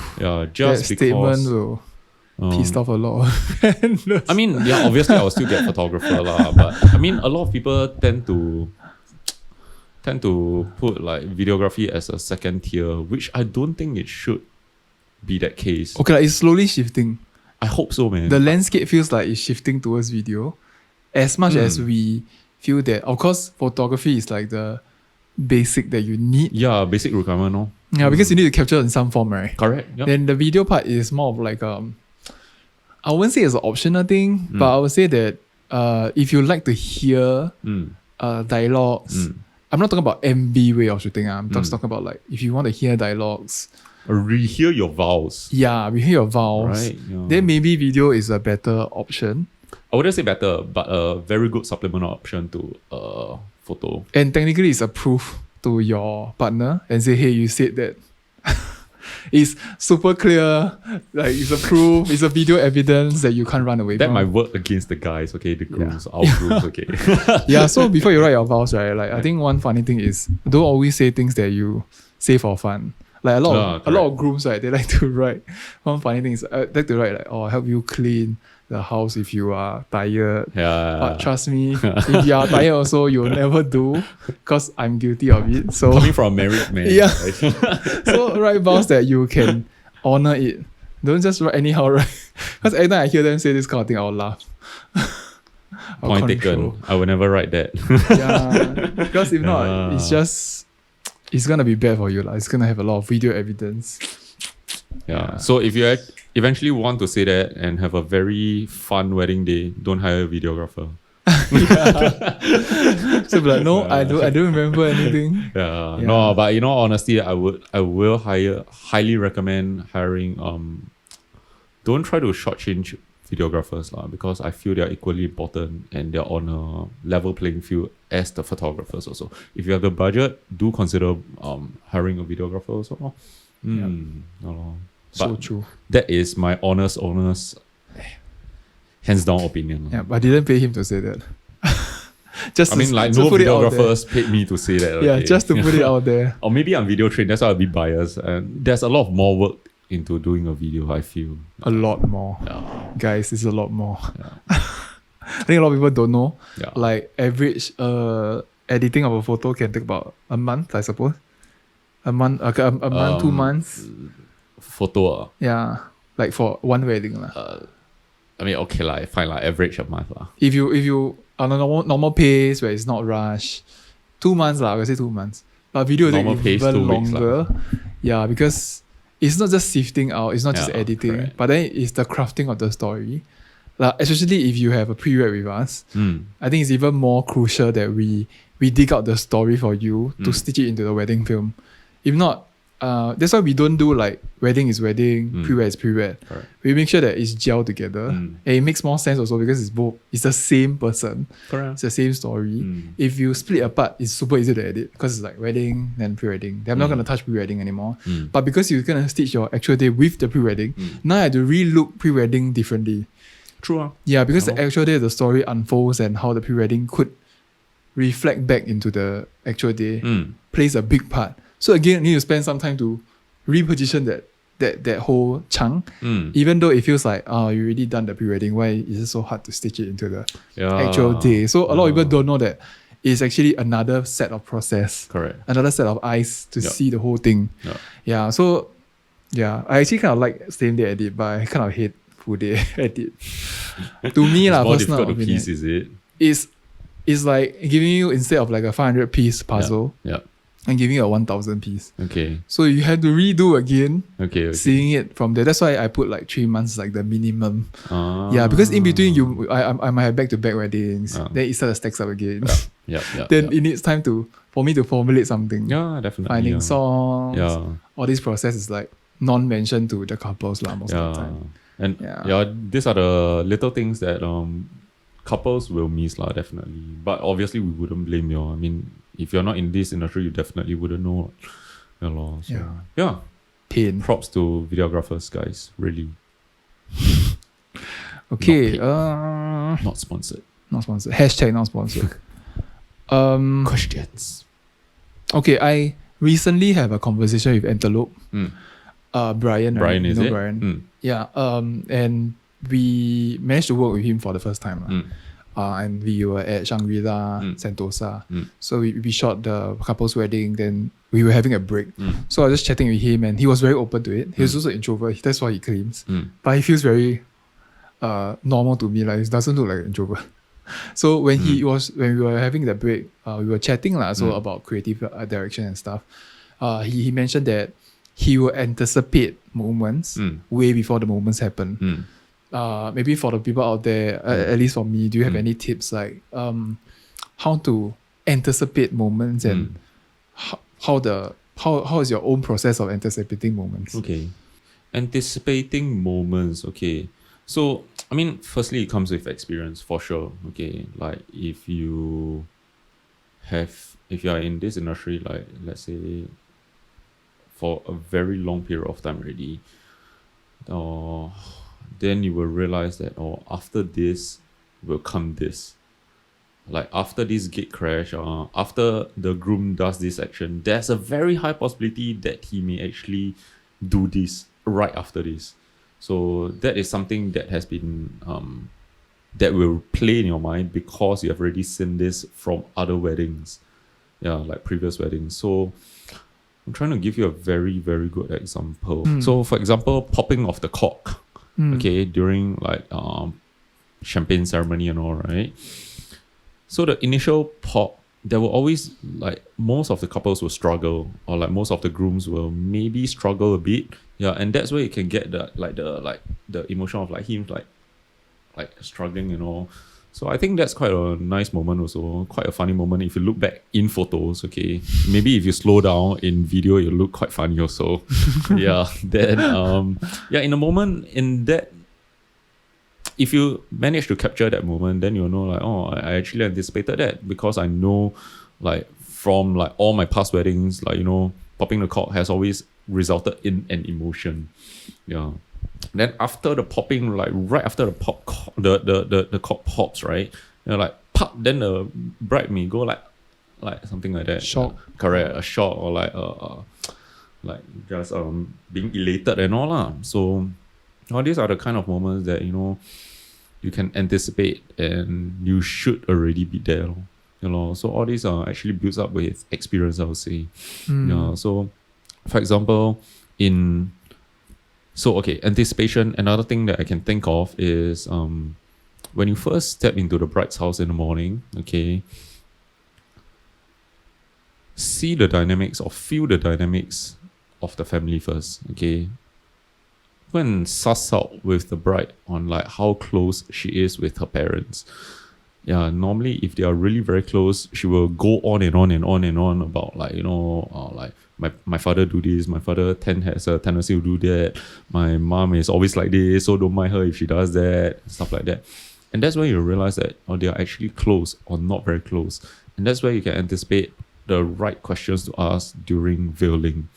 just that because statement will pissed off a lot of vendors. I mean, obviously I will still get photographer lah, but I mean a lot of people tend to put like videography as a second tier, which I don't think it should be that case. Okay, it's slowly shifting. I hope so, man. The landscape feels like it's shifting towards video, as much as we feel that, of course, photography is like the basic that you need. Yeah, basic requirement, no? Yeah, because you need to capture in some form, right? Correct. Yep. Then the video part is more of like I wouldn't say it's an optional thing, but I would say that if you like to hear dialogues, I'm not talking about MB way of shooting. I'm just talking about like if you want to hear dialogues, rehear your vows. Yeah, we hear your vows. Right. Yeah. Then maybe video is a better option. I wouldn't say better, but a very good supplemental option to photo. And technically, it's a proof to your partner and say, hey, you said that. It's super clear. Like, it's a proof. It's a video evidence that you can't run away That from. might work against the guys, okay? The grooms, our grooms, okay? Yeah, so before you write your vows, right? Like, I think one funny thing is don't always say things that you say for fun. Like a lot of grooms, right? They like to write. One funny thing is they like to write like, "Oh, I'll help you clean the house if you are tired." Yeah. But trust me, if you are tired also, you'll never do, because I'm guilty of it. So Coming from a married man. yeah. Right? So write vows that you can honor it. Don't just write anyhow, right? Because every time I hear them say this kind of thing, I'll laugh. Point taken. I will never write that. Yeah, because if not, it's gonna be bad for you. It's gonna have a lot of video evidence. Yeah. So if you eventually want to say that and have a very fun wedding day, don't hire a videographer. So be like, no, I don't remember anything. Yeah. No, but honestly, I will highly recommend hiring don't try to shortchange videographers because I feel they're equally important and they're on a level playing field as the photographers also. If you have the budget, do consider hiring a videographer also. So true. That is my honest, hands down opinion. Yeah, but I didn't pay him to say that. Just I mean, no videographers paid me to say that. Okay? Yeah, just to put it out there. Or maybe I'm video trained, that's why I'll be biased. And there's a lot more work into doing a video, I feel. A lot more. Yeah. Guys, it's a lot more. Yeah. I think a lot of people don't know. Yeah. Like, average editing of a photo can take about a month, I suppose. A month, 2 months. Photo. Yeah. Like for one wedding. I mean, okay, fine, average a month. If you on a normal pace where it's not rushed, 2 months, I would say 2 months. But video normal take pace, even 2 weeks, longer. Yeah, because it's not just sifting out, it's not just editing, correct. but then it's the crafting of the story. Like, especially if you have a pre-read with us, I think it's even more crucial that we dig out the story for you to stitch it into the wedding film. If not, that's why we don't do like wedding is wedding, pre-read is pre-read. Correct. We make sure that it's gelled together. And it makes more sense also because it's the same person. Correct. It's the same story. If you split apart, it's super easy to edit because it's like wedding then pre-wedding. Then I'm not going to touch pre-wedding anymore. But because you're going to stitch your actual day with the pre-wedding, now I have to re-look pre-wedding differently. True. Yeah, because the actual day the story unfolds and how the pre-wedding could reflect back into the actual day plays a big part. So again, you need to spend some time to reposition that whole chunk. Even though it feels like, you already done the pre-wedding, why is it so hard to stitch it into the actual day? So a lot of people don't know that it's actually another set of process. Correct. Another set of eyes to see the whole thing. Yeah, so yeah, I actually kind of like same day edit, but I kind of hate full day edit. To me, it's more personal difficult to opinion, piece, is it? It's like giving you, instead of like a 500 piece puzzle, Yeah. and giving you a 1,000 piece. Okay. So you have to redo again, Okay. seeing it from there. That's why I put like 3 months like the minimum. Yeah, because in between I might have back-to-back weddings. Then it sort of stacks up again. Yeah. Then it needs time for me to formulate something. Yeah, definitely. Finding songs. Yeah. All this process is like non-mentioned to the couples most of the time. And these are the little things that couples will miss definitely. But obviously we wouldn't blame you. I mean, if you're not in this industry, you definitely wouldn't know. Yeah. Pain. Props to videographers, guys. Really. Okay. Not sponsored. Not sponsored. Hashtag not sponsored. Questions. Okay, I recently have a conversation with Antelope. Brian. Brian, right? is it? Brian? Yeah. And we managed to work with him for the first time. And we were at Shangri-La, Sentosa. So we shot the couple's wedding, then we were having a break. So I was just chatting with him and he was very open to it. He was also an introvert, that's what he claims. But he feels very normal to me, like he doesn't look like an introvert. So when we were having the break, we were chatting about creative direction and stuff. He mentioned that he will anticipate moments way before the moments happen. Maybe for the people out there, at least for me, do you have any tips like how to anticipate moments and how the how is your own process of anticipating moments? Okay. Anticipating moments, okay. So, I mean, firstly, it comes with experience for sure. Okay. Like, if you are in this industry, like, let's say, for a very long period of time already, uh, then you will realize that, after this will come this. Like after this gate crash, after the groom does this action, there's a very high possibility that he may actually do this right after this. So that is something that has been that will play in your mind because you have already seen this from other weddings, yeah, like previous weddings. So I'm trying to give you a very very good example. So for example, popping of the cork, okay, during like champagne ceremony and all, right? So the initial pop, there will always like most of the couples will struggle, or like most of the grooms will maybe struggle a bit. Yeah, and that's where you can get the emotion of like him like struggling, you know. So I think that's quite a nice moment also, quite a funny moment if you look back in photos, okay. Maybe if you slow down in video, you look quite funny also. Yeah. Then in the moment in that, if you manage to capture that moment, then you'll know like, oh, I actually anticipated that because I know like from like all my past weddings, like, you know, popping the cork has always resulted in an emotion. Yeah. Then after the popping, like right after the pop the cork pops, right? You know, like pop, then the bride may go like something like that. Shock. Correct. A shock, or like just being elated and all lah. So all these are the kind of moments that, you know, you can anticipate and you should already be there. You know, so all these are actually built up with experience, I would say. Yeah. So for example, anticipation, another thing that I can think of is when you first step into the bride's house in the morning, okay, see the dynamics or feel the dynamics of the family first, okay. Go and suss out with the bride on like how close she is with her parents. Yeah, normally if they are really very close, she will go on and on and on and on about like, you know, like my father do this, my father has a tendency to do that, my mom is always like this, so don't mind her if she does that, stuff like that. And that's where you realize that they are actually close or not very close. And that's where you can anticipate the right questions to ask during veiling.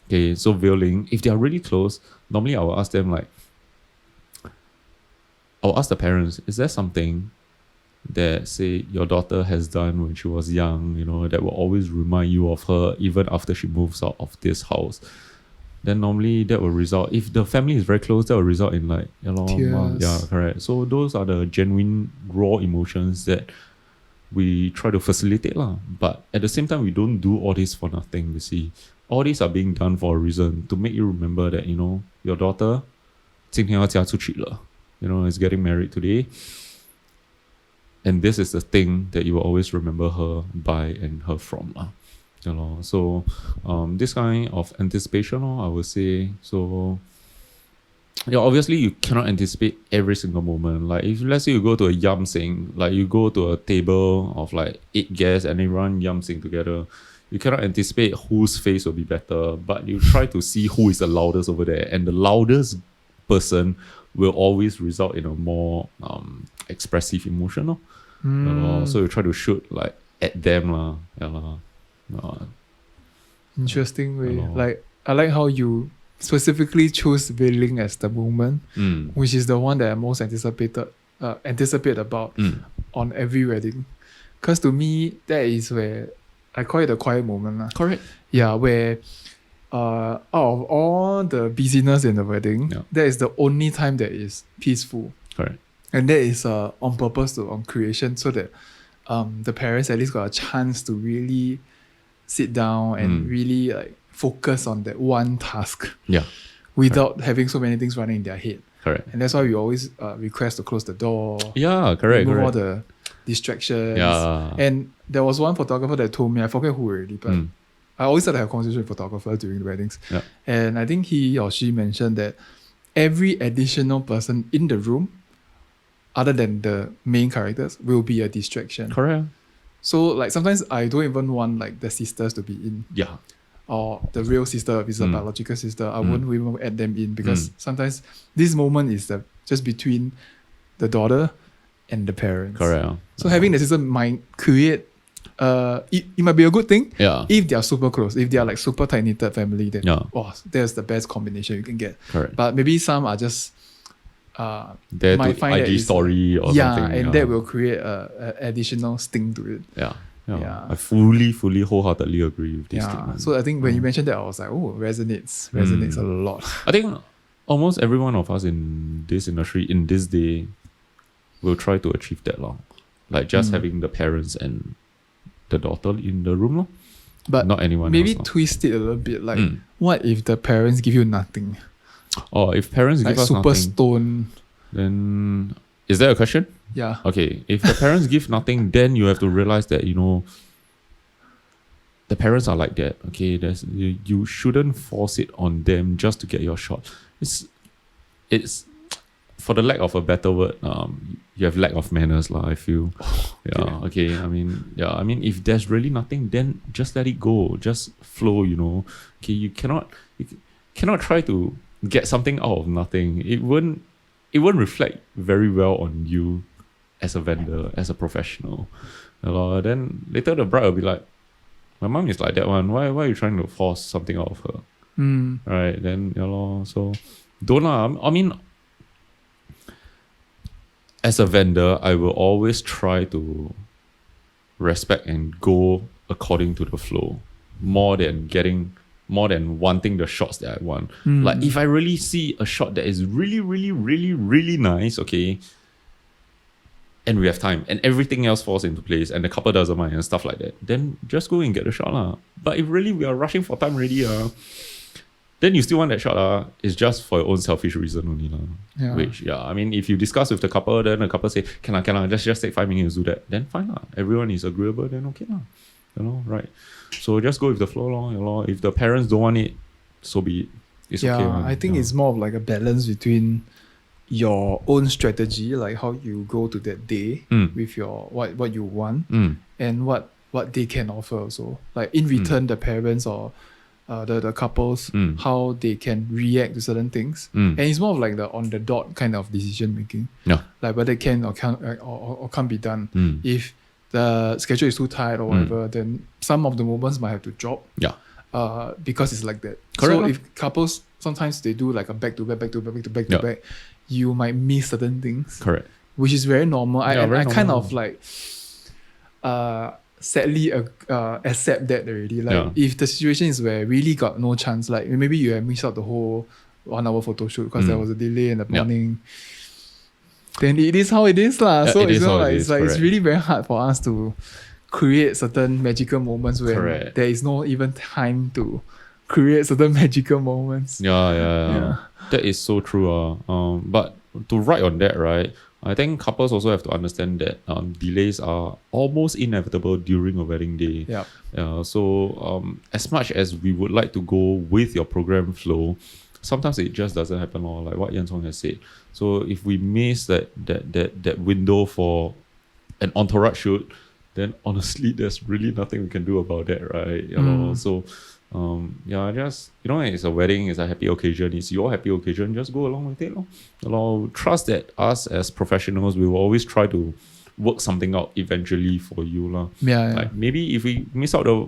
Okay, so veiling, if they are really close, normally I will ask them like, I'll ask the parents, is there something that, say, your daughter has done when she was young, you know, that will always remind you of her even after she moves out of this house? Then normally that will result, if the family is very close, that will result in like, you know, yeah, correct. So those are the genuine raw emotions that we try to facilitate lah. But at the same time, we don't do all this for nothing, you see. All these are being done for a reason, to make you remember that, you know, your daughter 今天要嫁出去了, you know, is getting married today. And this is the thing that you will always remember her by and her from. You know? So this kind of anticipation, I would say. So yeah, obviously you cannot anticipate every single moment. Like if let's say you go to a yam sing, like you go to a table of like 8 guests and everyone yam sing together, you cannot anticipate whose face will be better, but you try to see who is the loudest over there, and the loudest person will always result in a more expressive emotion. So you try to shoot like at them. Interesting way. Like I like how you specifically choose veiling as the moment, which is the one that I most anticipate about on every wedding. Because to me, that is where I call it the quiet moment. Correct. Yeah, where out of all the busyness in the wedding, that is the only time that is peaceful. Correct. And that is on purpose on creation, so that the parents at least got a chance to really sit down and really like focus on that one task. Yeah. Without having so many things running in their head. Correct. And that's why we always request to close the door. Yeah, correct. Remove all the distractions. Yeah. And there was one photographer that told me, I forget who already, but I always had to have conversation with photographers during the weddings. Yeah. And I think he or she mentioned that every additional person in the room, other than the main characters, will be a distraction. Correct. So like sometimes I don't even want like the sisters to be in. Yeah. or the real sister, if it's a biological sister, I won't even add them in because sometimes this moment is just between the daughter and the parents. Correct. So having the sister might create it might be a good thing if they are super close, if they are like super tight knitted family, then there's the best combination you can get. Correct. But maybe some are just there might to find IG story or something. And that will create a additional sting to it. Yeah. I fully wholeheartly agree with this statement. So I think when you mentioned that, I was like, oh, resonates a lot. I think almost every one of us in this industry in this day will try to achieve that long. Like just having the parents and the daughter in the room, but not anyone maybe else. Twist it a little bit. Like, what if the parents give you nothing? Or if parents like give us super nothing, stone. then is there a question? Yeah. Okay. If the parents give nothing, then you have to realize that the parents are like that. Okay, you shouldn't force it on them just to get your shot. It's for the lack of a better word, you have lack of manners, I feel. Okay. I mean, if there's really nothing, then just let it go. Just flow, Okay, you cannot try to get something out of nothing. It won't reflect very well on you as a vendor, as a professional. Then later the bride will be like, my mom is like that one. Why are you trying to force something out of her? Right? Then so don't I mean, as a vendor, I will always try to respect and go according to the flow more than wanting the shots that I want. Like if I really see a shot that is really, really, really, really nice, okay, and we have time and everything else falls into place and the couple doesn't mind and stuff like that, then just go and get the shot. But if really we are rushing for time already, then you still want that shot, it's just for your own selfish reason only. Which, I mean, if you discuss with the couple, then the couple say, can I just take 5 minutes to do that? Then fine. Everyone is agreeable, then okay. Right? So just go with the flow. If the parents don't want it, so be it. It's okay. I think it's more of like a balance between your own strategy, like how you go to that day with your what you want and what they can offer also. Like in return, the parents or the couples, how they can react to certain things. And it's more of like the on the dot kind of decision making. Like whether it can or can't be done. If the schedule is too tight or whatever, then some of the moments might have to drop. Because it's like that. Correct. So if couples sometimes they do like a back to back, you might miss certain things. Correct. Which is very normal. I kind normal. of like sadly accept that already. Like if the situation is where really got no chance, like maybe you have missed out the whole 1 hour photo shoot because there was a delay in the morning. Then it is how it is lah. So it's really very hard for us to create certain magical moments when there is no even time to create certain magical moments. Yeah. That is so true. But to write on that, right, I think couples also have to understand that delays are almost inevitable during a wedding day. So as much as we would like to go with your program flow, sometimes it just doesn't happen, like what Yan Song has said. So if we miss that window for an entourage shoot, then honestly there's really nothing we can do about that, right? So just it's a wedding, it's a happy occasion, it's your happy occasion, just go along with it. Trust that us as professionals, we will always try to work something out eventually for you. Like maybe if we miss out the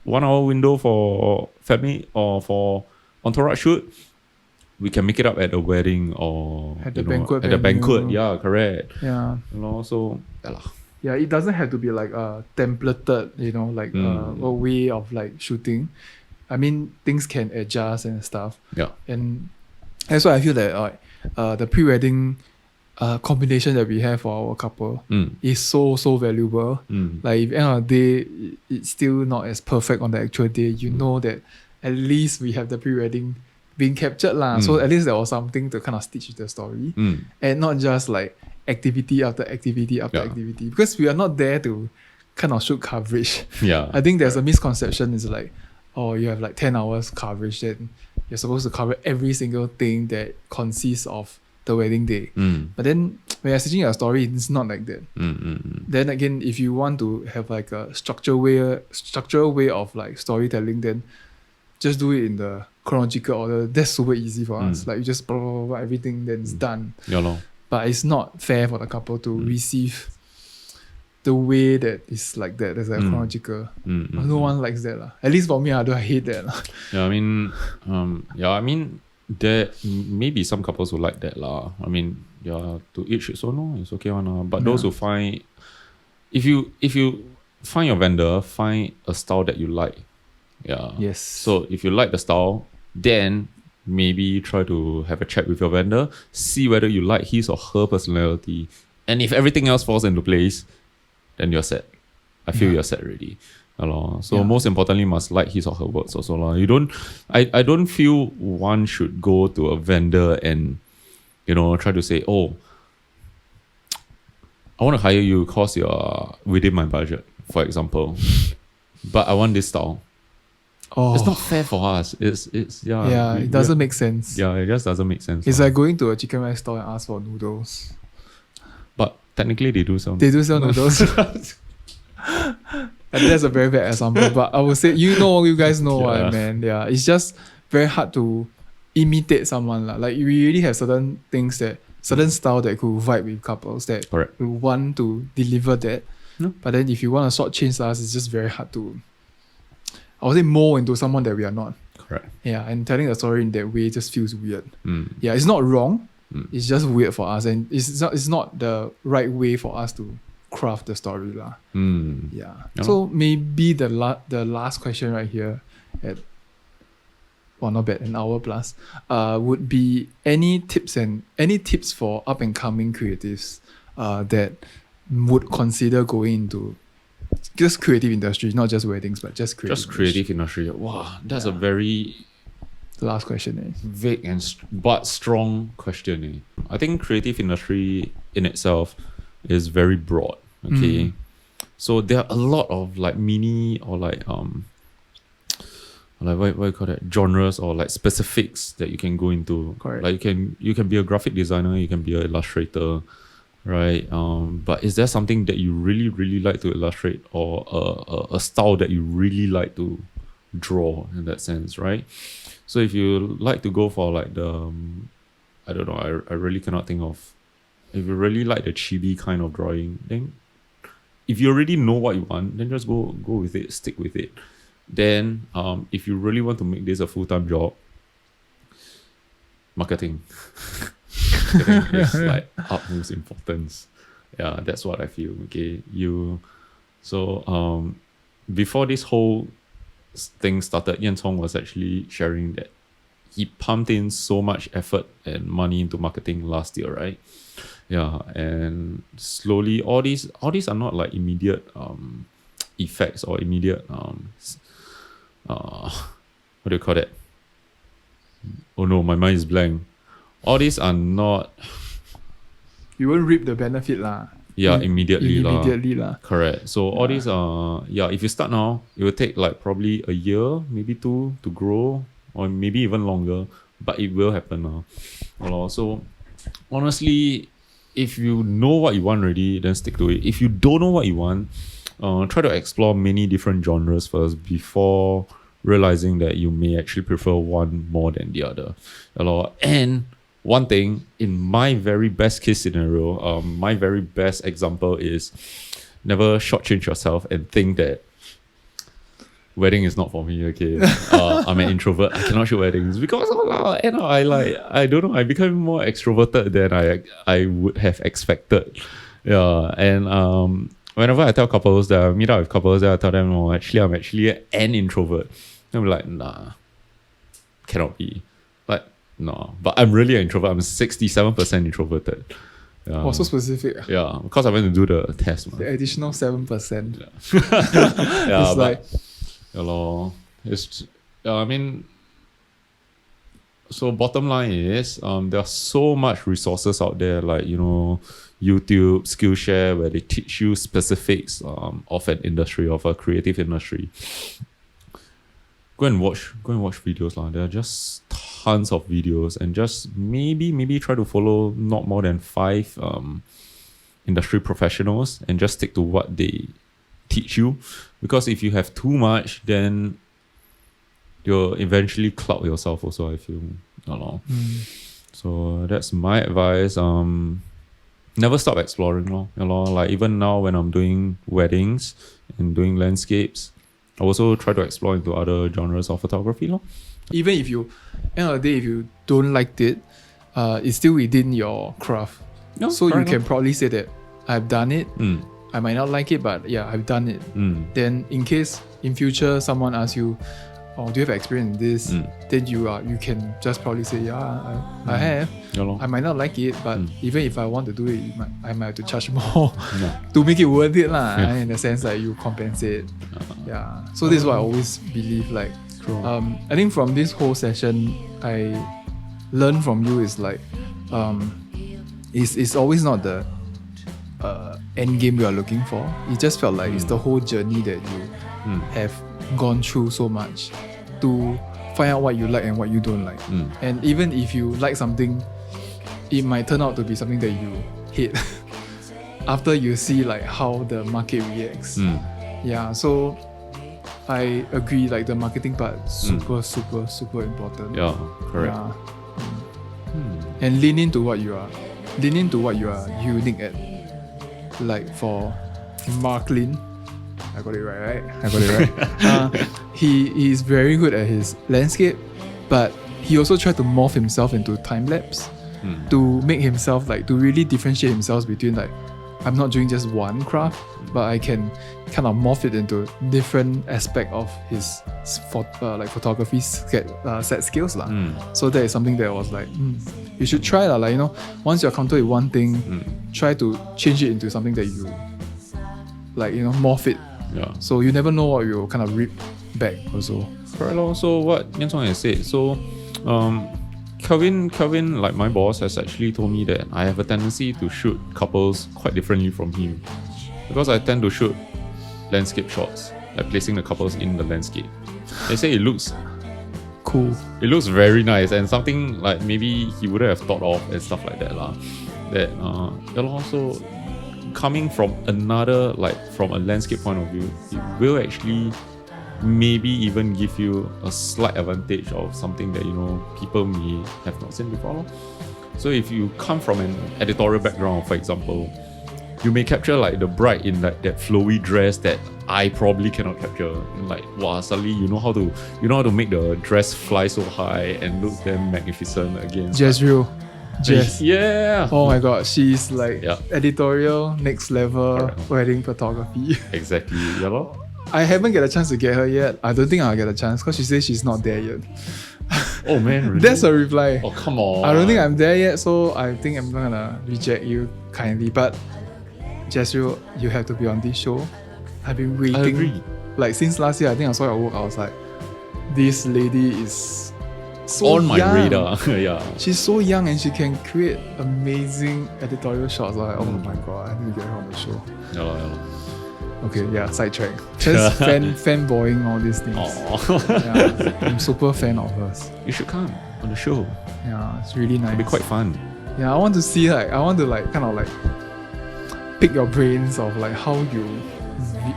1 hour window for family or for entourage shoot, we can make it up at a wedding or at the banquet venue. At the banquet. Yeah, correct. So it doesn't have to be like a templated, a way of like shooting. I mean, things can adjust and stuff. And that's why I feel that the pre-wedding combination that we have for our couple is so valuable. Like if at the end of the day it's still not as perfect on the actual day, that at least we have the pre-wedding being captured so at least there was something to kind of stitch with the story and not just like activity after activity after activity, because we are not there to kind of shoot coverage. I think there's a misconception is like, you have like 10 hours coverage, then you're supposed to cover every single thing that consists of the wedding day. But then when you're stitching your story, it's not like that. Then again, if you want to have like a structural way of like storytelling, then just do it in the chronological order. That's super easy for us. Like you just blah, blah, blah, blah, everything, then it's done. Yeah, lor. But it's not fair for the couple to receive the way that is like that. There's like chronological. No one likes that. Lah. At least for me, I hate that. Lah. Yeah, I mean, there may be some couples who like that lah. I mean, yeah, to each its own, no, it's okay one. But those who find, if you find your vendor, find a style that you like. Yeah. Yes. So if you like the style, then maybe try to have a chat with your vendor, see whether you like his or her personality, and if everything else falls into place, then you're set. I feel you're set already. So most importantly, must like his or her works also. I don't feel one should go to a vendor and, try to say, oh, I want to hire you because you're within my budget, for example. But I want this style. Oh. It's not fair for us. It doesn't make sense. Yeah, it just doesn't make sense. It's like going to a chicken rice store and ask for noodles. But technically they do sell. They do sell noodles. And that's a very bad example. But I would say, you guys know what I meant. Yeah, it's just very hard to imitate someone. Like we really have certain things certain style that could vibe with couples that we want to deliver that. No. But then if you want to shortchange us, it's just very hard to, I would say, mold into someone that we are not. Correct. Yeah, and telling the story in that way just feels weird. Yeah, it's not wrong. It's just weird for us, and it's not the right way for us to craft the story lah. Yeah. So maybe the last question right here at not bad, an hour plus, would be any tips for up and coming creatives that would consider going into just creative industry, not just weddings, but just creative industry. Wow, that's a very last question. Vague but strong question. I think creative industry in itself is very broad. Okay, so there are a lot of like mini or like what you call that, genres or like specifics that you can go into. Correct. Like you can be a graphic designer, you can be an illustrator, right? But is there something that you really really like to illustrate, or a style that you really like to draw in that sense, right? So if you like to go for like the I don't know, I really cannot think of, if you really like the chibi kind of drawing, then if you already know what you want, then just go with it, stick with it. Then if you really want to make this a full-time job, marketing is like utmost importance. Yeah, that's what I feel. Okay, before this whole thing started, Yan Cong was actually sharing that he pumped in so much effort and money into marketing last year, right? Yeah, and slowly all these are not like immediate effects or immediate what do you call that? Oh no, my mind is blank. All these are not. You won't reap the benefit lah. Yeah, immediately lah. Correct. So all these are, if you start now, it will take like probably a year, maybe two to grow, or maybe even longer. But it will happen now. So honestly, if you know what you want already, then stick to it. If you don't know what you want, try to explore many different genres first before realizing that you may actually prefer one more than the other. And one thing, in my very best case scenario, my very best example is never shortchange yourself and think that wedding is not for me. Okay, I'm an introvert. I cannot shoot weddings because I don't know. I become more extroverted than I would have expected. Yeah, and whenever I tell couples that I meet up with couples, I tell them, I'm actually an introvert. And I'm like, nah, cannot be. Like, no, but I'm really an introvert. I'm 67% introverted. Oh, so specific. Yeah, because I went to do the test. Man. The additional 7%. Yeah, it's like. I mean, so bottom line is there are so much resources out there, like YouTube, Skillshare, where they teach you specifics of an industry, of a creative industry. Go and watch videos lah. There are just tons of videos, and just maybe try to follow not more than 5 industry professionals and just stick to what they teach you, because if you have too much, then you'll eventually cloud yourself also, I feel. So that's my advice. Never stop exploring, lor. Like even now when I'm doing weddings and doing landscapes, I also try to explore into other genres of photography, lor. Even if you, end of the day, if you don't like it, it's still within your craft. Yeah, So you correct, can lor. probably say that I've done it. I might not like it, but yeah, I've done it. Then in case in future someone asks you, oh, do you have experience in this? Then you can just probably say, yeah, I have. Yeah, lor. I might not like it, but even if I want to do it, I might have to charge more Yeah. to make it worth it lah. Yeah. In the sense that you compensate. Yeah. So this is what I always believe. Like, I think from this whole session, I learned from you is like, it's always not the end game you are looking for. It just felt like it's the whole journey that you have gone through so much to find out what you like and what you don't like. And even if you like something, it might turn out to be something that you hate after you see like how the market reacts. Yeah, so I agree, like the marketing part super important. Yeah, correct. Yeah. And lean into what you are. Lean into what you are unique at. Like for Marklin, I got it right? I got it right. He is very good at his landscape, but he also tried to morph himself into time lapse to make himself like, to really differentiate himself between like, I'm not doing just one craft, but I can kind of morph it into different aspect of his photography set skills lah. So that is something that was like, you should try lah. Like, you know, once you're comfortable with one thing, try to change it into something that you like, you know, morph it. Yeah. So you never know what you'll kind of reap back also. Correct, lor. So what Yan Chong has said. So, Kelvin, like my boss, has actually told me that I have a tendency to shoot couples quite differently from him, because I tend to shoot landscape shots, like placing the couples in the landscape. They say it looks Cool. It looks very nice and something like maybe he wouldn't have thought of and stuff like that lah. That also coming from another, like from a landscape point of view, it will actually maybe even give you a slight advantage of something that, you know, people may have not seen before. So if you come from an editorial background, for example, you may capture like the bride in like that flowy dress that I probably cannot capture. And like, wow, suddenly you know how to make the dress fly so high and look damn magnificent against Jezreel. Jess. Yeah. Oh my god, she's like Yeah. editorial, next level, Correct. wedding photography. Exactly. Yeah, lor. I haven't get a chance to get her yet. I don't think I'll get a chance because she says she's not there yet. Oh man, really? That's a reply. Oh, come on. I don't think I'm there yet, so I think I'm gonna reject you kindly. But Jezreel, you have to be on this show. I've been waiting. I agree. Like since last year, I think I saw your work. I was like, this lady is so On my young. radar. Yeah. She's so young and she can create amazing editorial shots. Like, oh my god, I need to get her on the show. Yeah, lor, yeah, lor. Okay, yeah, sidetrack. Just fanboying all these things. Aww. Yeah, I'm super fan of hers. You should come on the show. Yeah, it's really nice. It'll be quite fun. Yeah, I want to see like, I want to like kind of like pick your brains of like how you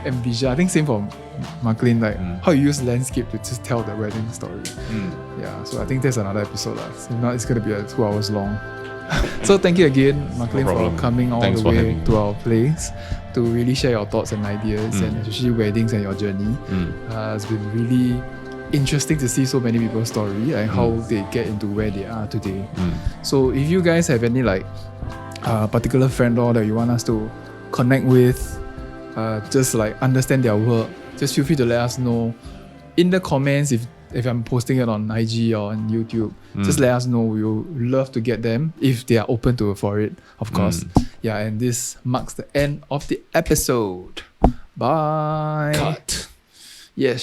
envision. I think same for Marklin, like how you use landscape to just tell the wedding story. Yeah, so I think that's another episode. So now it's gonna be 2 hours long. So thank you again, Marklin, No for problem. coming all Thanks the for way having me. to our place to really share your thoughts and ideas, and especially weddings and your journey. It's been really interesting to see so many people's story and how they get into where they are today. So if you guys have any like particular friend or that you want us to connect with, just like understand their work, just feel free to let us know in the comments. If I'm posting it on IG or on YouTube, just let us know. We will love to get them if they are open for it, of course. Yeah, and this marks the end of the episode. Bye. Cut. Yes.